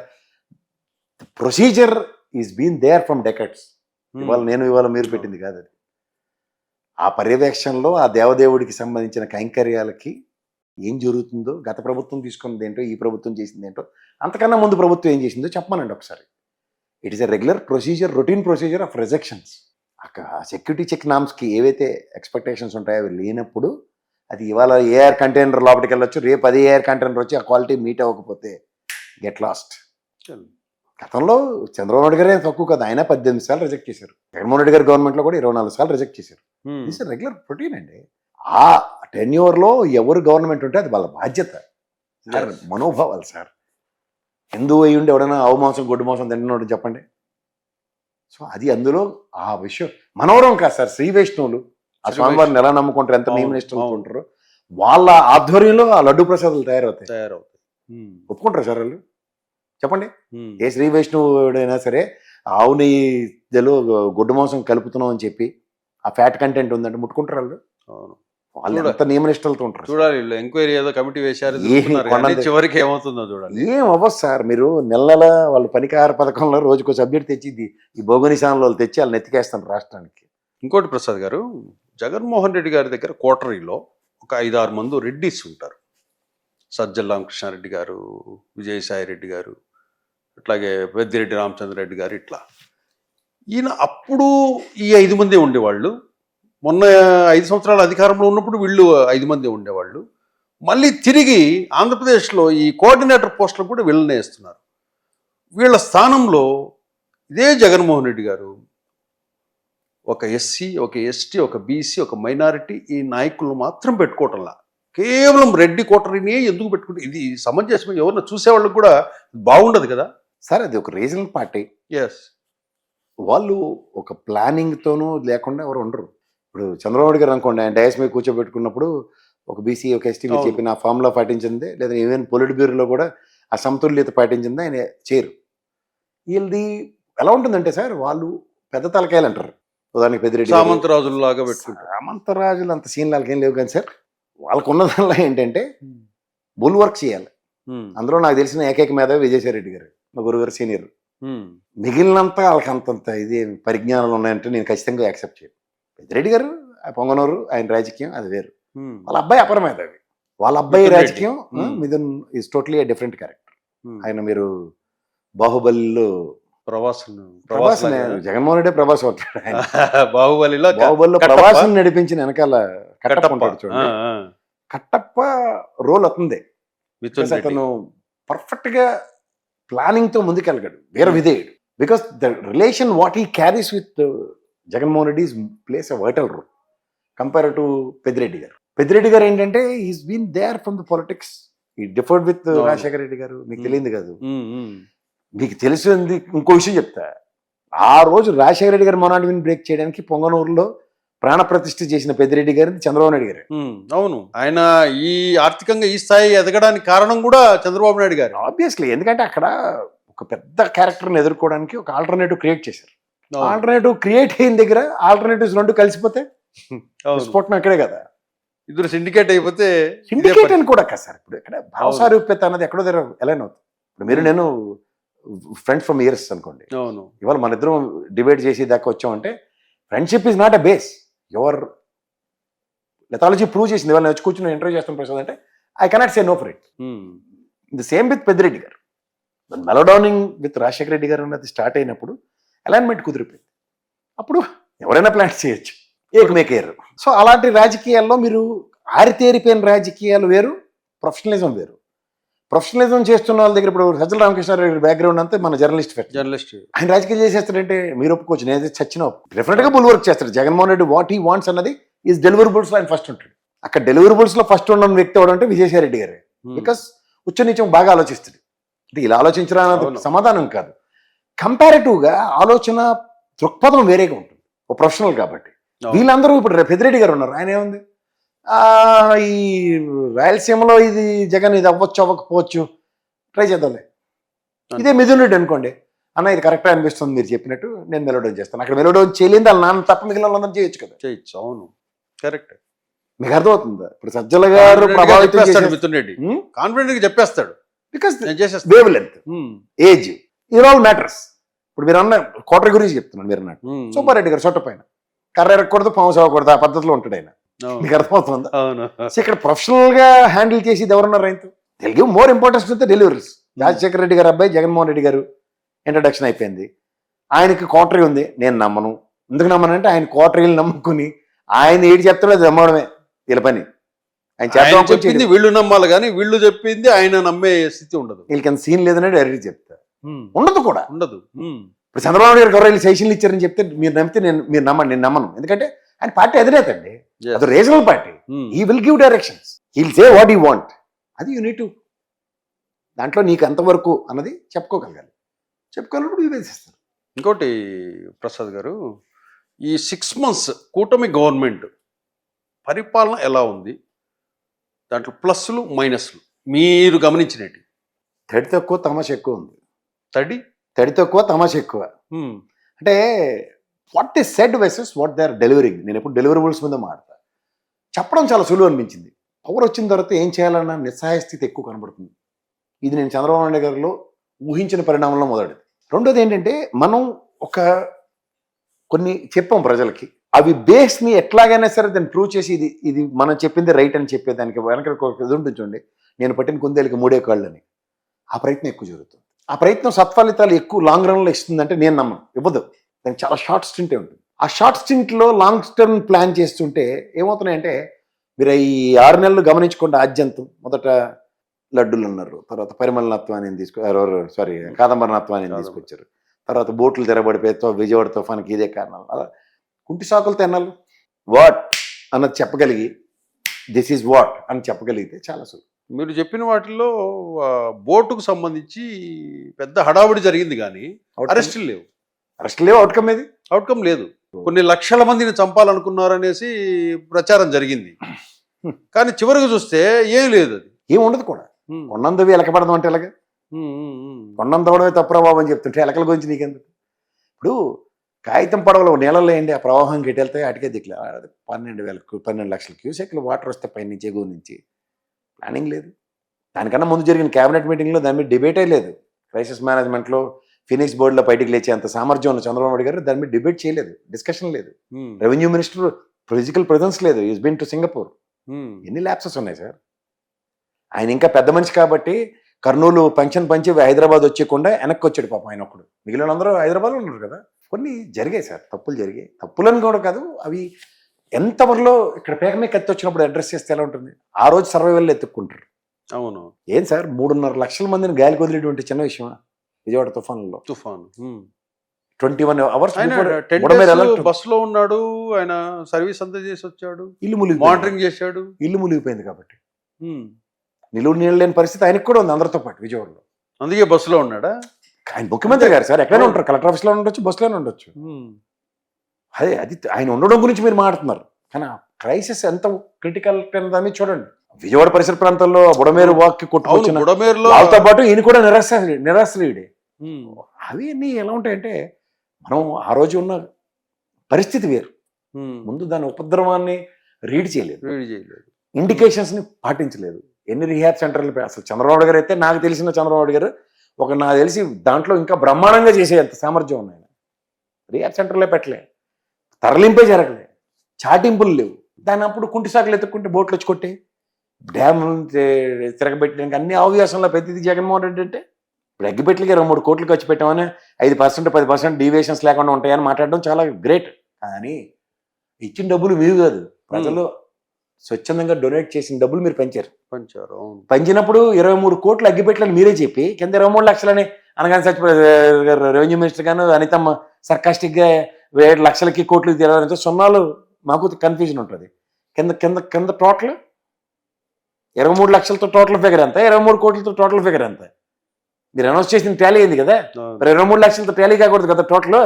procedure is been there from decades. ఇవాళ మీరు పెట్టింది కాదు అది. ఆ పర్యవేక్షణలో ఆ దేవదేవుడికి సంబంధించిన కైంకర్యాలకి ఏం జరుగుతుందో గత ప్రభుత్వం తీసుకున్నది ఏంటో ఈ ప్రభుత్వం చేసింది ఏంటో అంతకన్నా ముందు ప్రభుత్వం ఏం చేసిందో చెప్పమనండి ఒకసారి. It is a regular procedure, routine procedure of rejections. అక్కడ సెక్యూరిటీ చెక్ నామ్స్కి ఏవైతే ఎక్స్పెక్టేషన్స్ ఉంటాయో అవి లేనప్పుడు అది ఇవాళ ఏఆర్ కంటైనర్ లోపలికి వెళ్ళొచ్చు, రేపు అది ఏఆర్ కంటైనర్ వచ్చి ఆ క్వాలిటీ మీట్ అవ్వకపోతే గెట్ లాస్ట్. గతంలో చంద్రబాబు నాయుడు గారే తక్కువ కదా, ఆయన 18 సార్లు రిజెక్ట్ చేశారు. జగన్మోహన్ రెడ్డి గారి గవర్నమెంట్లో కూడా 24 సార్లు రిజెక్ట్ చేశారు. దిస్ రెగ్యులర్ రొటీన్ అండి. ఆ టెన్యూర్లో ఎవరు గవర్నమెంట్ ఉంటే అది వాళ్ళ బాధ్యత, మనోభావాలు సార్. హిందువు అయ్యి ఉండి ఎవడైనా ఆవు మాంసం గొడ్డు మాంసం తింటున్నాడు చెప్పండి. సో అది అందులో ఆ విషయం మనవరం కాదు సార్. శ్రీ వైష్ణవులు ఆ స్వామివారిని ఎలా నమ్ముకుంటారు, ఎంత నియమనిష్టం ఉంటారు, వాళ్ళ ఆధ్వర్యంలో ఆ లడ్డు ప్రసాదాలు తయారవుతాయి. ఒప్పుకుంటారు సార్ వాళ్ళు చెప్పండి. ఏ శ్రీ వైష్ణవుడైనా సరే ఆవు నెయ్యిలో గొడ్డు మాంసం కలుపుతున్నాం అని చెప్పి ఆ ఫ్యాట్ కంటెంట్ ఉందంటే ముట్టుకుంటారు వాళ్ళు. వాళ్ళు ఎంత నియమనిష్టలతో ఉంటారు. చూడాలి, ఎంక్వైరీ ఏదో కమిటీ వేశారు, చివరికి ఏమవుతుందో చూడాలి. ఏం అవ్వదు సార్. మీరు నెల వాళ్ళు పనికార పథకంలో రోజుకో సబ్జెక్ట్ తెచ్చి ఈ భోగనిశానంలో వాళ్ళు తెచ్చి వాళ్ళు నెత్తికేస్తారు రాష్ట్రానికి. ఇంకోటి ప్రసాద్ గారు, జగన్మోహన్ రెడ్డి గారి దగ్గర కోటరీలో ఒక 5-6 మంది రెడ్డిస్ ఉంటారు. సజ్జల రామకృష్ణారెడ్డి గారు, విజయసాయి రెడ్డి గారు, అట్లాగే పెద్దిరెడ్డి రామచంద్రరెడ్డి గారు ఇట్లా. ఈయన అప్పుడు ఈ 5 మందే ఉండేవాళ్ళు. మొన్న 5 సంవత్సరాల అధికారంలో ఉన్నప్పుడు వీళ్ళు 5 మందే ఉండేవాళ్ళు. మళ్ళీ తిరిగి ఆంధ్రప్రదేశ్లో ఈ కోఆర్డినేటర్ పోస్టులు కూడా వీళ్ళనే ఇస్తున్నారు. వీళ్ళ స్థానంలో ఇదే జగన్మోహన్ రెడ్డి గారు ఒక ఎస్సీ, ఒక ఎస్టీ, ఒక బీసీ, ఒక మైనారిటీ ఈ నాయకులను మాత్రం పెట్టుకోవటంలా కేవలం రెడ్డి కోటరీనే ఎందుకు పెట్టుకుంటే ఇది సమంజసం? ఎవరిని చూసేవాళ్ళకి కూడా బాగుండదు కదా సార్. అది ఒక రీజనల్ పార్టీ, ఎస్. వాళ్ళు ఒక ప్లానింగ్తోనూ లేకుండా ఎవరు ఉండరు. ఇప్పుడు చంద్రబాబు గారు అనుకోండి, ఆయన డయాస్ మీద కూర్చోబెట్టుకున్నప్పుడు ఒక బీసీ, ఒక ఎస్టీ మీరు అవును. చెప్పిన ఆ ఫార్ములా పాటించిందే, లేదా ఈవెన్ పొలిట్ బ్యూరోలో కూడా ఆ సమతుల్యత పాటించిందే ఆయన చేయరు. వీళ్ళది ఎలా ఉంటుందంటే సార్, వాళ్ళు పెద్ద తలకాయలు అంటారు. ఉదాహరణకి పెద్దిరెడ్డి గారు, సామంతరాజుల్లాగా పెట్టుకుంటారు. సామంతరాజులు అంత సీన్ వాళ్ళకి ఏం లేవు కానీ సార్, వాళ్ళకు ఉన్నదానిలో ఏంటంటే బుల్ వర్క్ చేయాలి. అందులో నాకు తెలిసిన ఏకైక మేధావి విజయసాయి రెడ్డి గారు, మా గురుగారు సీనియర్. మిగిలినంతా వాళ్ళకి అంతంత ఇది పరిజ్ఞానాలు ఉన్నాయంటే నేను ఖచ్చితంగా యాక్సెప్ట్ చేయను. పెద్దిరెడ్డి గారు ఆ పొంగనూరు, ఆయన రాజకీయం అది వేరు. వాళ్ళ అబ్బాయి అపర మేధావి, వాళ్ళ అబ్బాయి మిథున్ రాజకీయం Mithun is totally a different character. ఆయన మీరు బాహుబలిలో ప్రభాస్ జగన్మోహన్ రెడ్డి ప్రభాస్ అవుతాడు. ఆయన బాహుబలిలో బాహుబలిలో ప్రభాస్ నడిపించిన వెనకాల కట్టప్ప ఉంటాడు చూడండి. కట్టప్ప రోల్ అవుతుంది. అతను పర్ఫెక్ట్ గా ప్లానింగ్ తో ముందుకెళ్ళగాడు, వీర విధేయుడు. Because the relation what he carries with Jaganmohan Reddy places a vital role compare to Peddireddy garu. Peddireddy garu ఏంటంటే is been there from the politics. ఈ డిఫర్డ్ విత్ రాజశేఖర రెడ్డి గారు. మీకు తెలియదు కాదు, మీకు తెలిసింది. ఇంకో విషయం చెప్తా, ఆ రోజు రాజశేఖర రెడ్డి గారు మొనాటిని బ్రేక్ చేయడానికి పొంగనూరులో ప్రాణ ప్రతిష్ఠ చేసిన పెద్దిరెడ్డి గారిని చంద్రబాబు నాయుడు గారు. అవును, ఆయన ఈ ఆర్థికంగా ఈ స్థాయి ఎదగడానికి కారణం కూడా చంద్రబాబు నాయుడు గారు. ఆబ్వియస్లీ, ఎందుకంటే అక్కడ ఒక పెద్ద క్యారెక్టర్ని ఎదుర్కోవడానికి ఒక ఆల్టర్నేటివ్ క్రియేట్ చేశారు. ఆల్టర్నేటివ్ క్రియేట్ అయిన దగ్గర ఆల్టర్నేటివ్స్ రెండు కలిసిపోతే స్ఫోటనం అక్కడే కదా. ఇద్దరు సిండికేట్ అయిపోతే సిండికేట్ అని కూడా కదా సార్. ఇప్పుడు ఇక్కడ భావసారూప్యత అన్నది ఎక్కడో దగ్గర ఎలా అవుతుంది. ఇప్పుడు మీరు నేను ఫ్రెండ్స్ ఫ్రమ్ ఇయర్స్ అనుకోండి, అవును, ఇవాళ మన ఇద్దరం డిబేట్ చేసి దాకా వచ్చామంటే friendship is not a base. Your lethology prove చేసింది. ఇవాళ వచ్చి కూర్చుని ఇంటర్వ్యూ చేస్తాను ప్రసాద్ అంటే I cannot say no for it. The same with Peddireddy garu. మెలోడౌనింగ్ విత్ రాజశేఖర రెడ్డి గారు అన్నది స్టార్ట్ అయినప్పుడు అలైన్మెంట్ కుదిరిపోయింది. అప్పుడు ఎవరైనా ప్లాన్ చేయొచ్చు, ఏకమేకయ్యారు. సో అలాంటి రాజకీయాల్లో మీరు ఆరితేరిపోయిన రాజకీయాలు వేరు, ప్రొఫెషనలిజం వేరు. ప్రొఫెషనలిజం చేస్తున్న వాళ్ళ దగ్గర ఇప్పుడు సజ్జల రామకృష్ణారెడ్డి బ్యాక్గ్రౌండ్ అంతా మన జర్నలిస్ట్. ఆయన రాజకీయాలు చేసేస్తాడంటే మీరు ఒప్పుకోవచ్చు, నేను చచ్చిన డెఫినెట్ గా బుల్ వర్క్ చేస్తాడు. Jaganmohan Reddy what he wants అన్నది ఈజ్ డెలివరబుల్స్ లో ఆయన ఫస్ట్ ఉంటాడు. అక్కడ డెలివరబుల్స్ లో ఫస్ట్ ఉన్న వ్యక్తి ఎవడు అంటే విజయసాయి రెడ్డి గారే. బికాస్ ఉచ్చనీచం బాగా ఆలోచిస్తాడు. అంటే ఇలా ఆలోచించడం అన్నది సమాధానం కాదు. కంపారిటివ్ గా ఆలోచన దృక్పథం వేరేగా ఉంటుంది ఒక ప్రొఫెషనల్ కాబట్టి. వీళ్ళందరూ ఇప్పుడు పెద్దిరెడ్డి గారు ఉన్నారు, ఆయన ఏముంది ఈ రాయలసీమలో ఇది జగన్ ఇది అవ్వచ్చు అవ్వకపోవచ్చు ట్రై చేద్దాంలే. ఇదే మిథున్ రెడ్డి అనుకోండి, అన్న ఇది కరెక్ట్ అనిపిస్తుంది మీరు చెప్పినట్టు, నేను మెలోడౌన్ చేస్తాను. అక్కడ మెలోడౌన్ చేయలేదు వాళ్ళ నాన్న తప్ప మిగిలిన వాళ్ళందరూ చేయొచ్చు కదా. చేయొచ్చు, అవును, కరెక్ట్. మీకు అర్థమవుతుందా? ఇప్పుడు సజ్జల గారు ప్రభావితం మిథున్ రెడ్డి కాన్ఫిడెంట్ గా చెప్పేస్తాడు. Because wave length, age, it all matters. ఇప్పుడు మీరు అన్న కోటరీ గురించి చెప్తున్నాను. మీరు అన్నట్టు సుబ్బారెడ్డి గారు చొట్ట పైన కర్ర ఎరగకూడదు, పాము సాగకూడదు, ఆ పద్ధతిలో ఉంటాడు ఆయన. మీకు అర్థమవుతుందా? సో ఇక్కడ ప్రొఫెషనల్ గా హ్యాండిల్ చేసేది ఎవరున్నారు ఆయనతో? They'll give more importance to the deliveries. Rajasekhara Reddy గారు అబ్బాయి జగన్మోహన్ రెడ్డి గారు ఇంట్రడక్షన్ అయిపోయింది. ఆయనకి కోటరీ ఉంది, నేను నమ్మను. ఎందుకు నమ్మనంటే ఆయన కోటరీలు నమ్ముకుని ఆయన ఏడు చెప్తాడో అది నమ్మడమే వీళ్ళ పని. ఆయన చెప్పింది వీళ్ళు నమ్మాలి కానీ వీళ్ళు చెప్పింది ఆయన నమ్మే స్థితి ఉండదు. వీళ్ళకి సీన్ లేదని డైరెక్ట్ చెప్తా, ఉండదు కూడా ఉండదు. ఇప్పుడు చంద్రబాబు నాయుడు గారు గౌరవ సజెషన్లు ఇచ్చారని చెప్తే మీరు నమ్మితే మీరు నమ్మండి, నేను నమ్మను. ఎందుకంటే ఆయన పార్టీ అధినేతండి, అది regional party. He will give directions, he will say what you want. అది యూ నీడ్ టు దాంట్లో నీకు ఎంతవరకు అన్నది చెప్పుకోగలగాలి. చెప్పుకోవాలప్పుడు వేసేస్తారు. ఇంకోటి ప్రసాద్ గారు, ఈ 6 months కూటమి గవర్నమెంట్ పరిపాలన ఎలా ఉంది? దాంట్లో ప్లస్లు మైనస్లు మీరు గమనించినట్టు. తడి తక్కువ తమాష ఎక్కువ ఉంది. తడి తక్కువ తమాష ఎక్కువ అంటే what is said versus what they are delivering. నేను ఎప్పుడు డెలివరబుల్స్ మీద మాడతా. చెప్పడం చాలా సులువు అనిపించింది. పవర్ వచ్చిన తర్వాత ఏం చేయాలన్న నిస్సహాయ స్థితి ఎక్కువ కనబడుతుంది. ఇది నేను చంద్రబాబు నాయుడు గారిలో ఊహించిన పరిణామంలో మొదటిది. రెండోది ఏంటంటే మనం కొన్ని చెప్పాం ప్రజలకి, అవి బేస్ని ఎట్లాగైనా సరే దాన్ని ప్రూవ్ చేసి ఇది మనం చెప్పింది రైట్ అని చెప్పేదానికి వెనక ఇది ఉంటుంది చూడండి, నేను పట్టిన కుందేలకి 3 కాళ్ళు అని. ఆ ప్రయత్నం ఎక్కువ జరుగుతుంది. ఆ ప్రయత్నం సత్ఫలితాలు ఎక్కువ లాంగ్ రన్లో ఇస్తుందంటే నేను నమ్మను, ఇవ్వదు. దానికి చాలా షార్ట్ స్టింటే ఉంటుంది. ఆ షార్ట్ స్టింట్లో లాంగ్ టర్మ్ ప్లాన్ చేస్తుంటే ఏమవుతున్నాయంటే, మీరు ఈ 6 నెలలు గమనించుకుంటే ఆద్యంతం మొదట లడ్డులు అన్నారు, తర్వాత పరిమళనత్వాన్ని కాదంబరనత్వాన్ని తీసుకొచ్చారు, తర్వాత బోట్లు తెరబడిపోయేతో విజయవాడ తుఫానికి ఇదే కారణాలు. అలా కుంటి సాకులు తిన్నాళ్ళు వాట్ అన్నది చెప్పగలిగి దిస్ ఈజ్ వాట్ అని చెప్పగలిగితే చాలా సులువు. మీరు చెప్పిన వాటిల్లో బోటుకు సంబంధించి పెద్ద హడావుడి జరిగింది కానీ అరెస్టులు లేవు. అరెస్ట్ లేవు, అవుట్కమ్ ఏది? అవుట్కమ్ లేదు. కొన్ని లక్షల మందిని చంపాలనుకున్నారనేసి ప్రచారం జరిగింది, కానీ చివరికి చూస్తే ఏం లేదు. అది ఏం ఉండదు కూడా. కొండందవి ఎలకపడదాం అంటే ఎలాగ? కొండందవడమే తప్పురాబాబు అని చెప్తుంటే ఎలకల గురించి నీకెందుకు? ఇప్పుడు కాగితం పడవలు నీళ్ళలో వేయండి, ఆ ప్రవాహం గిట్టెళ్తే అటుకే దిక్కులే 12 లక్షల క్యూసెక్లు వాటర్ వస్తే పైనుంచి ఎగువ నుంచి. ప్లానింగ్ లేదు. దానికన్నా ముందు జరిగిన క్యాబినెట్ మీటింగ్లో దాని మీద డిబేటే లేదు. క్రైసిస్ మేనేజ్మెంట్లో ఫినిక్స్ బోర్డులో బయటికి లేచే అంత సామర్థ్యం ఉన్న చంద్రబాబు నాయుడు గారు దాని మీద డిబేట్ చేయలేదు, డిస్కషన్ లేదు. రెవెన్యూ మినిస్టర్ ఫిజికల్ ప్రెజెన్స్ లేదు, ఈజ్ బీన్ టు సింగపూర్. ఎన్ని ల్యాప్సెస్ ఉన్నాయి సార్? ఆయన ఇంకా పెద్ద మనిషి కాబట్టి కర్నూలు పెన్షన్ పంచి హైదరాబాద్ వచ్చేయకుండా వెనక్కి వచ్చాడు పాపం ఆయన ఒక్కడు. మిగిలిన అందరూ హైదరాబాద్లో ఉన్నారు కదా. కొన్ని జరిగాయి సార్, తప్పులు జరిగాయి. తప్పులని కూడా కాదు, అవి ఎంతవరలో ఇక్కడ పేకమే కత్తి వచ్చినప్పుడు అడ్రస్ చేస్తే ఎలా ఉంటుంది? ఆ రోజు సర్వైవల్ ఎత్తుక్కుంటారు. అవును. ఏం సార్ 3.5 లక్షల మందిని గాలికి వదిలేటువంటి చిన్న విషయమా? విజయవాడ తుఫాను 21 hours బస్సులో ఉన్నాడు ఆయన, సర్వీస్ అంతా చేసి వచ్చాడు, ఇల్లు మునిగి మానిటరింగ్ చేశాడు, ఇల్లు మునిగిపోయింది కాబట్టి నిలువు నీళ్ళు లేని పరిస్థితి ఆయనకు కూడా ఉంది అందరితో పాటు విజయవాడలో. అందుకే బస్సులో ఉన్నాడా? ఆయన ముఖ్యమంత్రి గారు సార్, ఎక్కడైనా ఉంటారు, కలెక్టర్ ఆఫీస్లో ఉండొచ్చు, బస్సులోనే ఉండొచ్చు. అదే అది ఆయన ఉండడం గురించి మీరు మాట్లాడుతున్నారు, కానీ ఆ క్రైసిస్ ఎంత క్రిటికల్ దాన్ని చూడండి. విజయవాడ పరిసర ప్రాంతాల్లో బుడమేరు వాక్కి కొట్టుకొచ్చిన వాళ్ళతో పాటు ఈయన కూడా నిరాశ్రయుడే. అవి అన్నీ ఎలా ఉంటాయంటే, మనం ఆ రోజు ఉన్న పరిస్థితి వేరు. ముందు దాని ఉపద్రవాన్ని రీడ్ చేయలేదు, ఇండికేషన్స్ని పాటించలేదు. ఎన్ని రిహాబ్ సెంటర్లు అసలు చంద్రబాబు గారు అయితే నాకు తెలిసిన చంద్రబాబు గారు నాకు తెలిసి దాంట్లో ఇంకా బ్రహ్మాండంగా చేసేంత సామర్థ్యం ఉన్నాయి. రిహాబ్ సెంటర్లే పెట్టలే, తరలింపే జరగలే, చాటింపులు లేవు. దాని అప్పుడు కుంటి సాకులు ఎత్తుక్కుంటే బోట్లు వచ్చి కొట్టే, డ్యామ్ తిరగబెట్టడానికి అన్ని అవకాశంలో ప్రతిదీ జగన్మోహన్ రెడ్డి అంటే. ఇప్పుడు అగ్గిపెట్లకి 2-3 కోట్లు ఖర్చు పెట్టామని 5% 10% డీవియేషన్స్ లేకుండా ఉంటాయని మాట్లాడడం చాలా గ్రేట్. కానీ ఇచ్చిన డబ్బులు మీరు కాదు, ప్రజలు స్వచ్ఛందంగా డొనేట్ చేసిన డబ్బులు మీరు పంచారు. పంచినప్పుడు 23 కోట్లు అగ్గిపెట్లని మీరే చెప్పి కింద 23 లక్షలని అనగానే రెవెన్యూ మినిస్టర్ గాను అనితమ్మ సర్కాస్టిక్గా 7 లక్షలకి కోట్లు తీరాలంటే సున్నాలు మాకు కన్ఫ్యూజన్ ఉంటుంది. కింద కింద కింద టోటల్ 23 లక్షలతో టోటల్ ఫిగర్ ఎంత, 23 కోట్లతో టోటల్ ఫిగర్ ఎంత? మీరు అనౌన్స్ చేసిన టాలీ అయింది కదా, మరి 23 లక్షలతో టాలీ కాకూడదు కదా టోటల్?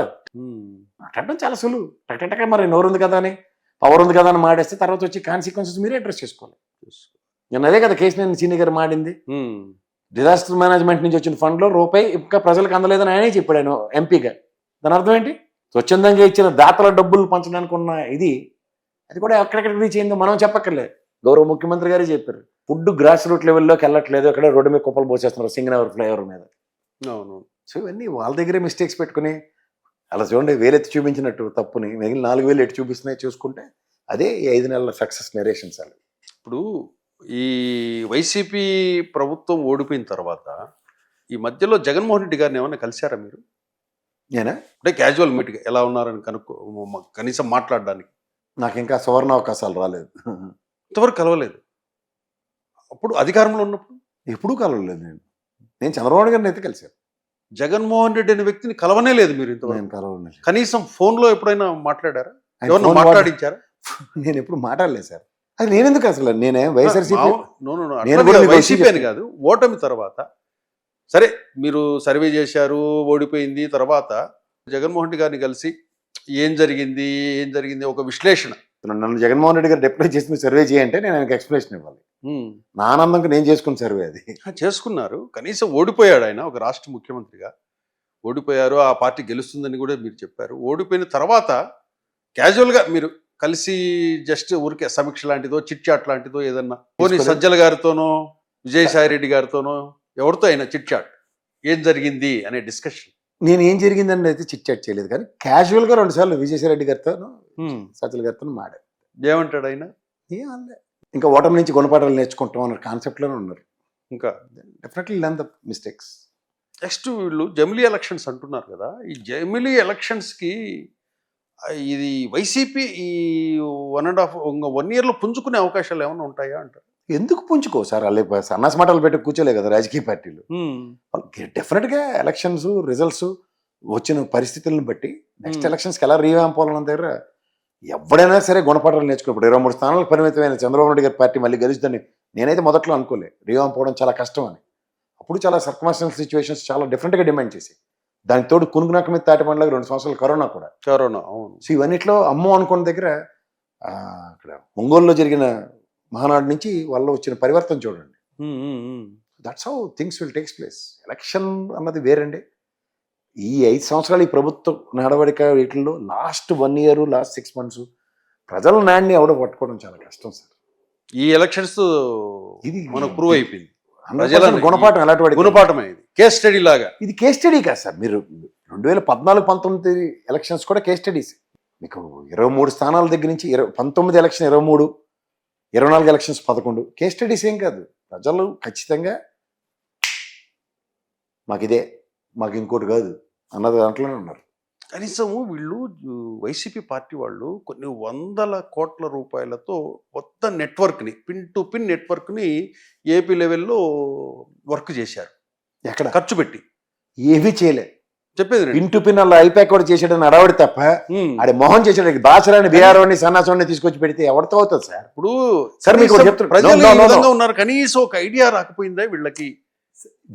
మాట్లాడడం చాలా సులువు, టక మరి నోరు ఉంది కదా అని, పవర్ ఉంది కదా అని మాడేస్తే తర్వాత వచ్చి కాన్సిక్వెన్సెస్ మీరే అడ్రస్ చేసుకోవాలి. నేను అదే కదా కేసీఆర్ సీనియర్ గారు మాడింది. డిజాస్టర్ మేనేజ్మెంట్ నుంచి వచ్చిన ఫండ్లో రూపాయి ఇంకా ప్రజలకు అందలేదని ఆయనే చెప్పాడు ఆయన ఎంపీగా. దాని అర్థం ఏంటి? స్వచ్ఛందంగా ఇచ్చిన దాతల డబ్బులు పంచడానికి ఉన్న ఇది, అది కూడా ఎక్కడెక్కడ రీచ్ అయిందో మనం చెప్పక్కర్లేదు, గౌరవ ముఖ్యమంత్రి గారే చెప్పారు. ఫుడ్ గ్రాస్ రూట్ లెవెల్లోకి వెళ్ళట్లేదు, అక్కడ రోడ్డు మీద కుప్పలు పోసేస్తున్నారు సింగనగర్ ఫ్లైఓవర్ మీద. అవును. సో ఇవన్నీ వాళ్ళ దగ్గరే మిస్టేక్స్ పెట్టుకుని అలా చూడండి, వేలెత్తి చూపించినట్టు తప్పుని మిగిలిన 4,000 ఎట్టి చూపిస్తున్నాయి చూసుకుంటే అదే ఈ 5 నెలల సక్సెస్ నెరేషన్స్. అలా ఇప్పుడు ఈ వైసీపీ ప్రభుత్వం ఓడిపోయిన తర్వాత ఈ మధ్యలో జగన్మోహన్ రెడ్డి గారిని ఏమైనా కలిశారా మీరు? నేనా అంటే క్యాజువల్ మీటింగ్ ఎలా ఉన్నారని కనీసం మాట్లాడడానికి? నాకు ఇంకా సువర్ణ అవకాశాలు రాలేదు, ఇంతవరకు కలవలేదు. అప్పుడు అధికారంలో ఉన్నప్పుడు ఎప్పుడూ కలవలేదు. నేను చంద్రబాబు గారిని అయితే కలిశాను, జగన్మోహన్ రెడ్డి అనే వ్యక్తిని కలవనే లేదు మీరు ఇంతవరకు. కలవలేదు. కనీసం ఫోన్లో ఎప్పుడైనా మాట్లాడారా? ఎవరు మాట్లాడించారా? నేను ఎప్పుడు మాట్లాడలేదు సార్. అది నేనెందుకు అసలు, నేనే వైఎస్ఆర్సీపీ వైసీపీ అని కాదు, ఓటమి తర్వాత సరే మీరు సర్వే చేశారు, ఓడిపోయింది, తర్వాత జగన్మోహన్ రెడ్డి గారిని కలిసి ఏం జరిగింది ఒక విశ్లేషణ. నన్ను జగన్మోహన్ రెడ్డి గారు డిప్లాయ్ చేసిన సర్వే చేయంటే నేను ఆయనకు ఎక్స్ప్లెనేషన్ ఇవ్వాలి. నా ఆనందంగా నేను చేసుకున్న సర్వే అది. చేసుకున్నారు, కనీసం ఓడిపోయాడు ఆయన ఒక రాష్ట్ర ముఖ్యమంత్రిగా, ఓడిపోయారు, ఆ పార్టీ గెలుస్తుందని కూడా మీరు చెప్పారు. ఓడిపోయిన తర్వాత క్యాజువల్గా మీరు కలిసి జస్ట్ ఊరికే సమీక్ష లాంటిదో చిట్ చాట్ లాంటిదో ఏదన్నా పోనీ సజ్జల గారితోనో విజయసాయి రెడ్డి గారితోనో ఎవరితో అయినా చిట్ చాట్ ఏం జరిగింది అనే డిస్కషన్? నేను ఏం జరిగిందని అయితే చిట్ చాట్ చేయలేదు, కానీ క్యాజువల్గా 2 సార్లు విజయసాయి రెడ్డి గారితోనూ సజ్జల గారితో మాడారు. ఏమంటాడు ఆయన? ఏమన్నా ఇంకా ఓటమి నుంచి గుణపాఠాలు నేర్చుకుంటాం అన్న కాన్సెప్ట్లోనే ఉన్నారు. ఇంకా definitely learn the mistakes. Next వీళ్ళు జమిలీ ఎలక్షన్స్ అంటున్నారు కదా, ఈ జమిలీ ఎలక్షన్స్కి ఇది వైసీపీ ఈ 1.5 ఇయర్లో పుంజుకునే అవకాశాలు ఏమైనా ఉంటాయా అంటారు? ఎందుకు పుంజుకో సార్ వాళ్ళే సన్నాసి మాటలు పెట్టి కూర్చోలే కదా రాజకీయ పార్టీలు. డెఫినెట్గా ఎలక్షన్స్ రిజల్ట్స్ వచ్చిన పరిస్థితులను బట్టి నెక్స్ట్ ఎలక్షన్స్కి ఎలా రీవ్యాంప్ అవ్వాలన్న దగ్గర ఎవడైనా సరే గుణపాఠాలు నేర్చుకున్నప్పుడు 23 స్థానాలకు పరిమితమైన చంద్రబాబు నాయుడు గారి పార్టీ మళ్ళీ గెలుస్తుందని నేనైతే మొదట్లో అనుకోలే. రీవ్యాంప్ అవ్వడం చాలా కష్టం అని. అప్పుడు చాలా సర్కమ్స్టాన్షియల్ సిచ్యువేషన్స్ చాలా డిఫరెంట్గా డిమాండ్ చేసి, దానికి తోడు కునుగునాక మీద తాటిపండ్లాగా 2 సంవత్సరాలు కరోనా కూడా. అవును. సో ఇవన్నిట్లో అమ్మో అనుకున్న దగ్గర అక్కడ ఒంగోలులో జరిగిన మహానాడు నుంచి వాళ్ళు వచ్చిన పరివర్తన చూడండి. That's how things will takes place. Election అన్నది వేరండి. ఈ 5 సంవత్సరాలు ఈ ప్రభుత్వ నడవడిక వీటిల్లో లాస్ట్ 1 year లాస్ట్ 6 months ప్రజల నాడిని ఎవడో పట్టుకోవడం చాలా కష్టం సార్. ఈ ఎలక్షన్స్ ఇది మనకు ప్రూవ్ అయిపోయింది. గుణపాఠం ఎలాంటి గుణపాఠమే, ఇది కేస్ స్టడీ లాగా. ఇది కేస్ స్టడీ కాదు సార్. మీరు 2014-19 ఎలక్షన్స్ కూడా కేస్ స్టడీస్. మీకు 23 స్థానాల దగ్గర నుంచి 19 ఎలక్షన్ 23, 24 ఎలక్షన్స్ 11 కేస్ స్టడీస్ ఏం కాదు. ప్రజలు ఖచ్చితంగా మాకిదే, మాకు ఇంకోటి కాదు అన్నది దాంట్లోనే ఉన్నారు. కనీసము వీళ్ళు వైసీపీ పార్టీ వాళ్ళు కొన్ని 100 కోట్ల రూపాయలతో కొత్త నెట్వర్క్ని, పిన్ టు పిన్ నెట్వర్క్ని ఏపీ లెవెల్లో వర్క్ చేశారు. ఎక్కడ ఖర్చు పెట్టి ఏమీ చేయలే. చెప్పేది పిన్ టు పిన్ అలా ఐపాక్ కూడా చేసాడని అడవాడి తప్ప ఆడి మొహం చేసాడు. బాసరాని బీఆర్ఓని సన్నాసోని తీసుకొచ్చి పెడితే ఎవరితో అవుతుంది సార్? ఇప్పుడు సార్ మీకు ప్రజలు ఈ విధంగా ఉన్నారు, కనీసం ఒక ఐడియా రాకపోయిందా వీళ్ళకి?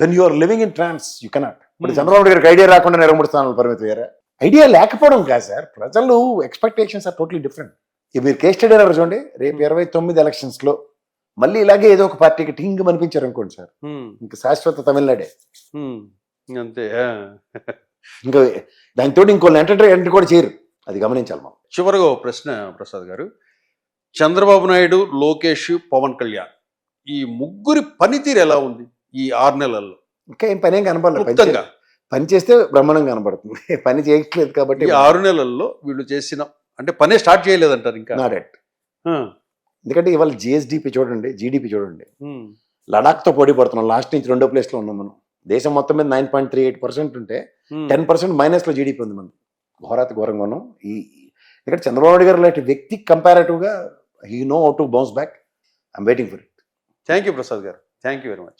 Then you are living in trance. You cannot. ఇప్పుడు చంద్రబాబు గారికి ఐడియా రాకుండా 23 స్థానాలు పరిమితి వేరే ఐడియా లేకపోవడం కాదు సార్. ప్రజలు ఎక్స్పెక్టేషన్స్ ఆర్ టోటలీ డిఫరెంట్. మీరు కేస్ స్టడీ అన్నారు చూడండి, రేపు 29 ఎలక్షన్స్లో మళ్ళీ ఇలాగే ఏదో ఒక పార్టీకి టింగ్ అనిపించారు అనుకోండి సార్, ఇంకా శాశ్వత తమిళనాడే అంతే. ఇంకా దానితో ఇంకో ఎంటర్ కూడా చేయరు. అది గమనించాలి మనం. చివరిగా ఒక ప్రశ్న ప్రసాద్ గారు, చంద్రబాబు నాయుడు, లోకేష్, పవన్ కళ్యాణ్ ఈ ముగ్గురి పనితీరు ఎలా ఉంది ఈ 6 నెలల్లో? ఇంకా ఏం పని ఏం కనపడలేదు. పని చేస్తే బ్రహ్మాండంగా కనబడుతుంది. పని చేయట్లేదు కాబట్టి 6 నెలల్లో వీళ్ళు చేసిన అంటే పనే స్టార్ట్ చేయలేదంటారు ఇంకా. నాట్. ఎందుకంటే ఇవాళ జిఎస్డిపి చూడండి, జీడిపి చూడండి, లడాఖ్తో పోటీ పడుతున్నాం. లాస్ట్ నుంచి 2వ ప్లేస్లో ఉన్నాం మనం. దేశం మొత్తం మీద 9.38% ఉంటే 10% మైనస్లో జీడిపి ఉంది మనం. ఘోరంగా ఉన్నాం. ఇక్కడ చంద్రబాబు నాయుడు గారు లాంటి వ్యక్తి కంపారేటివ్గా he know how to bounce back. I'm waiting for it. Thank you Prasad garu. Thank you very much.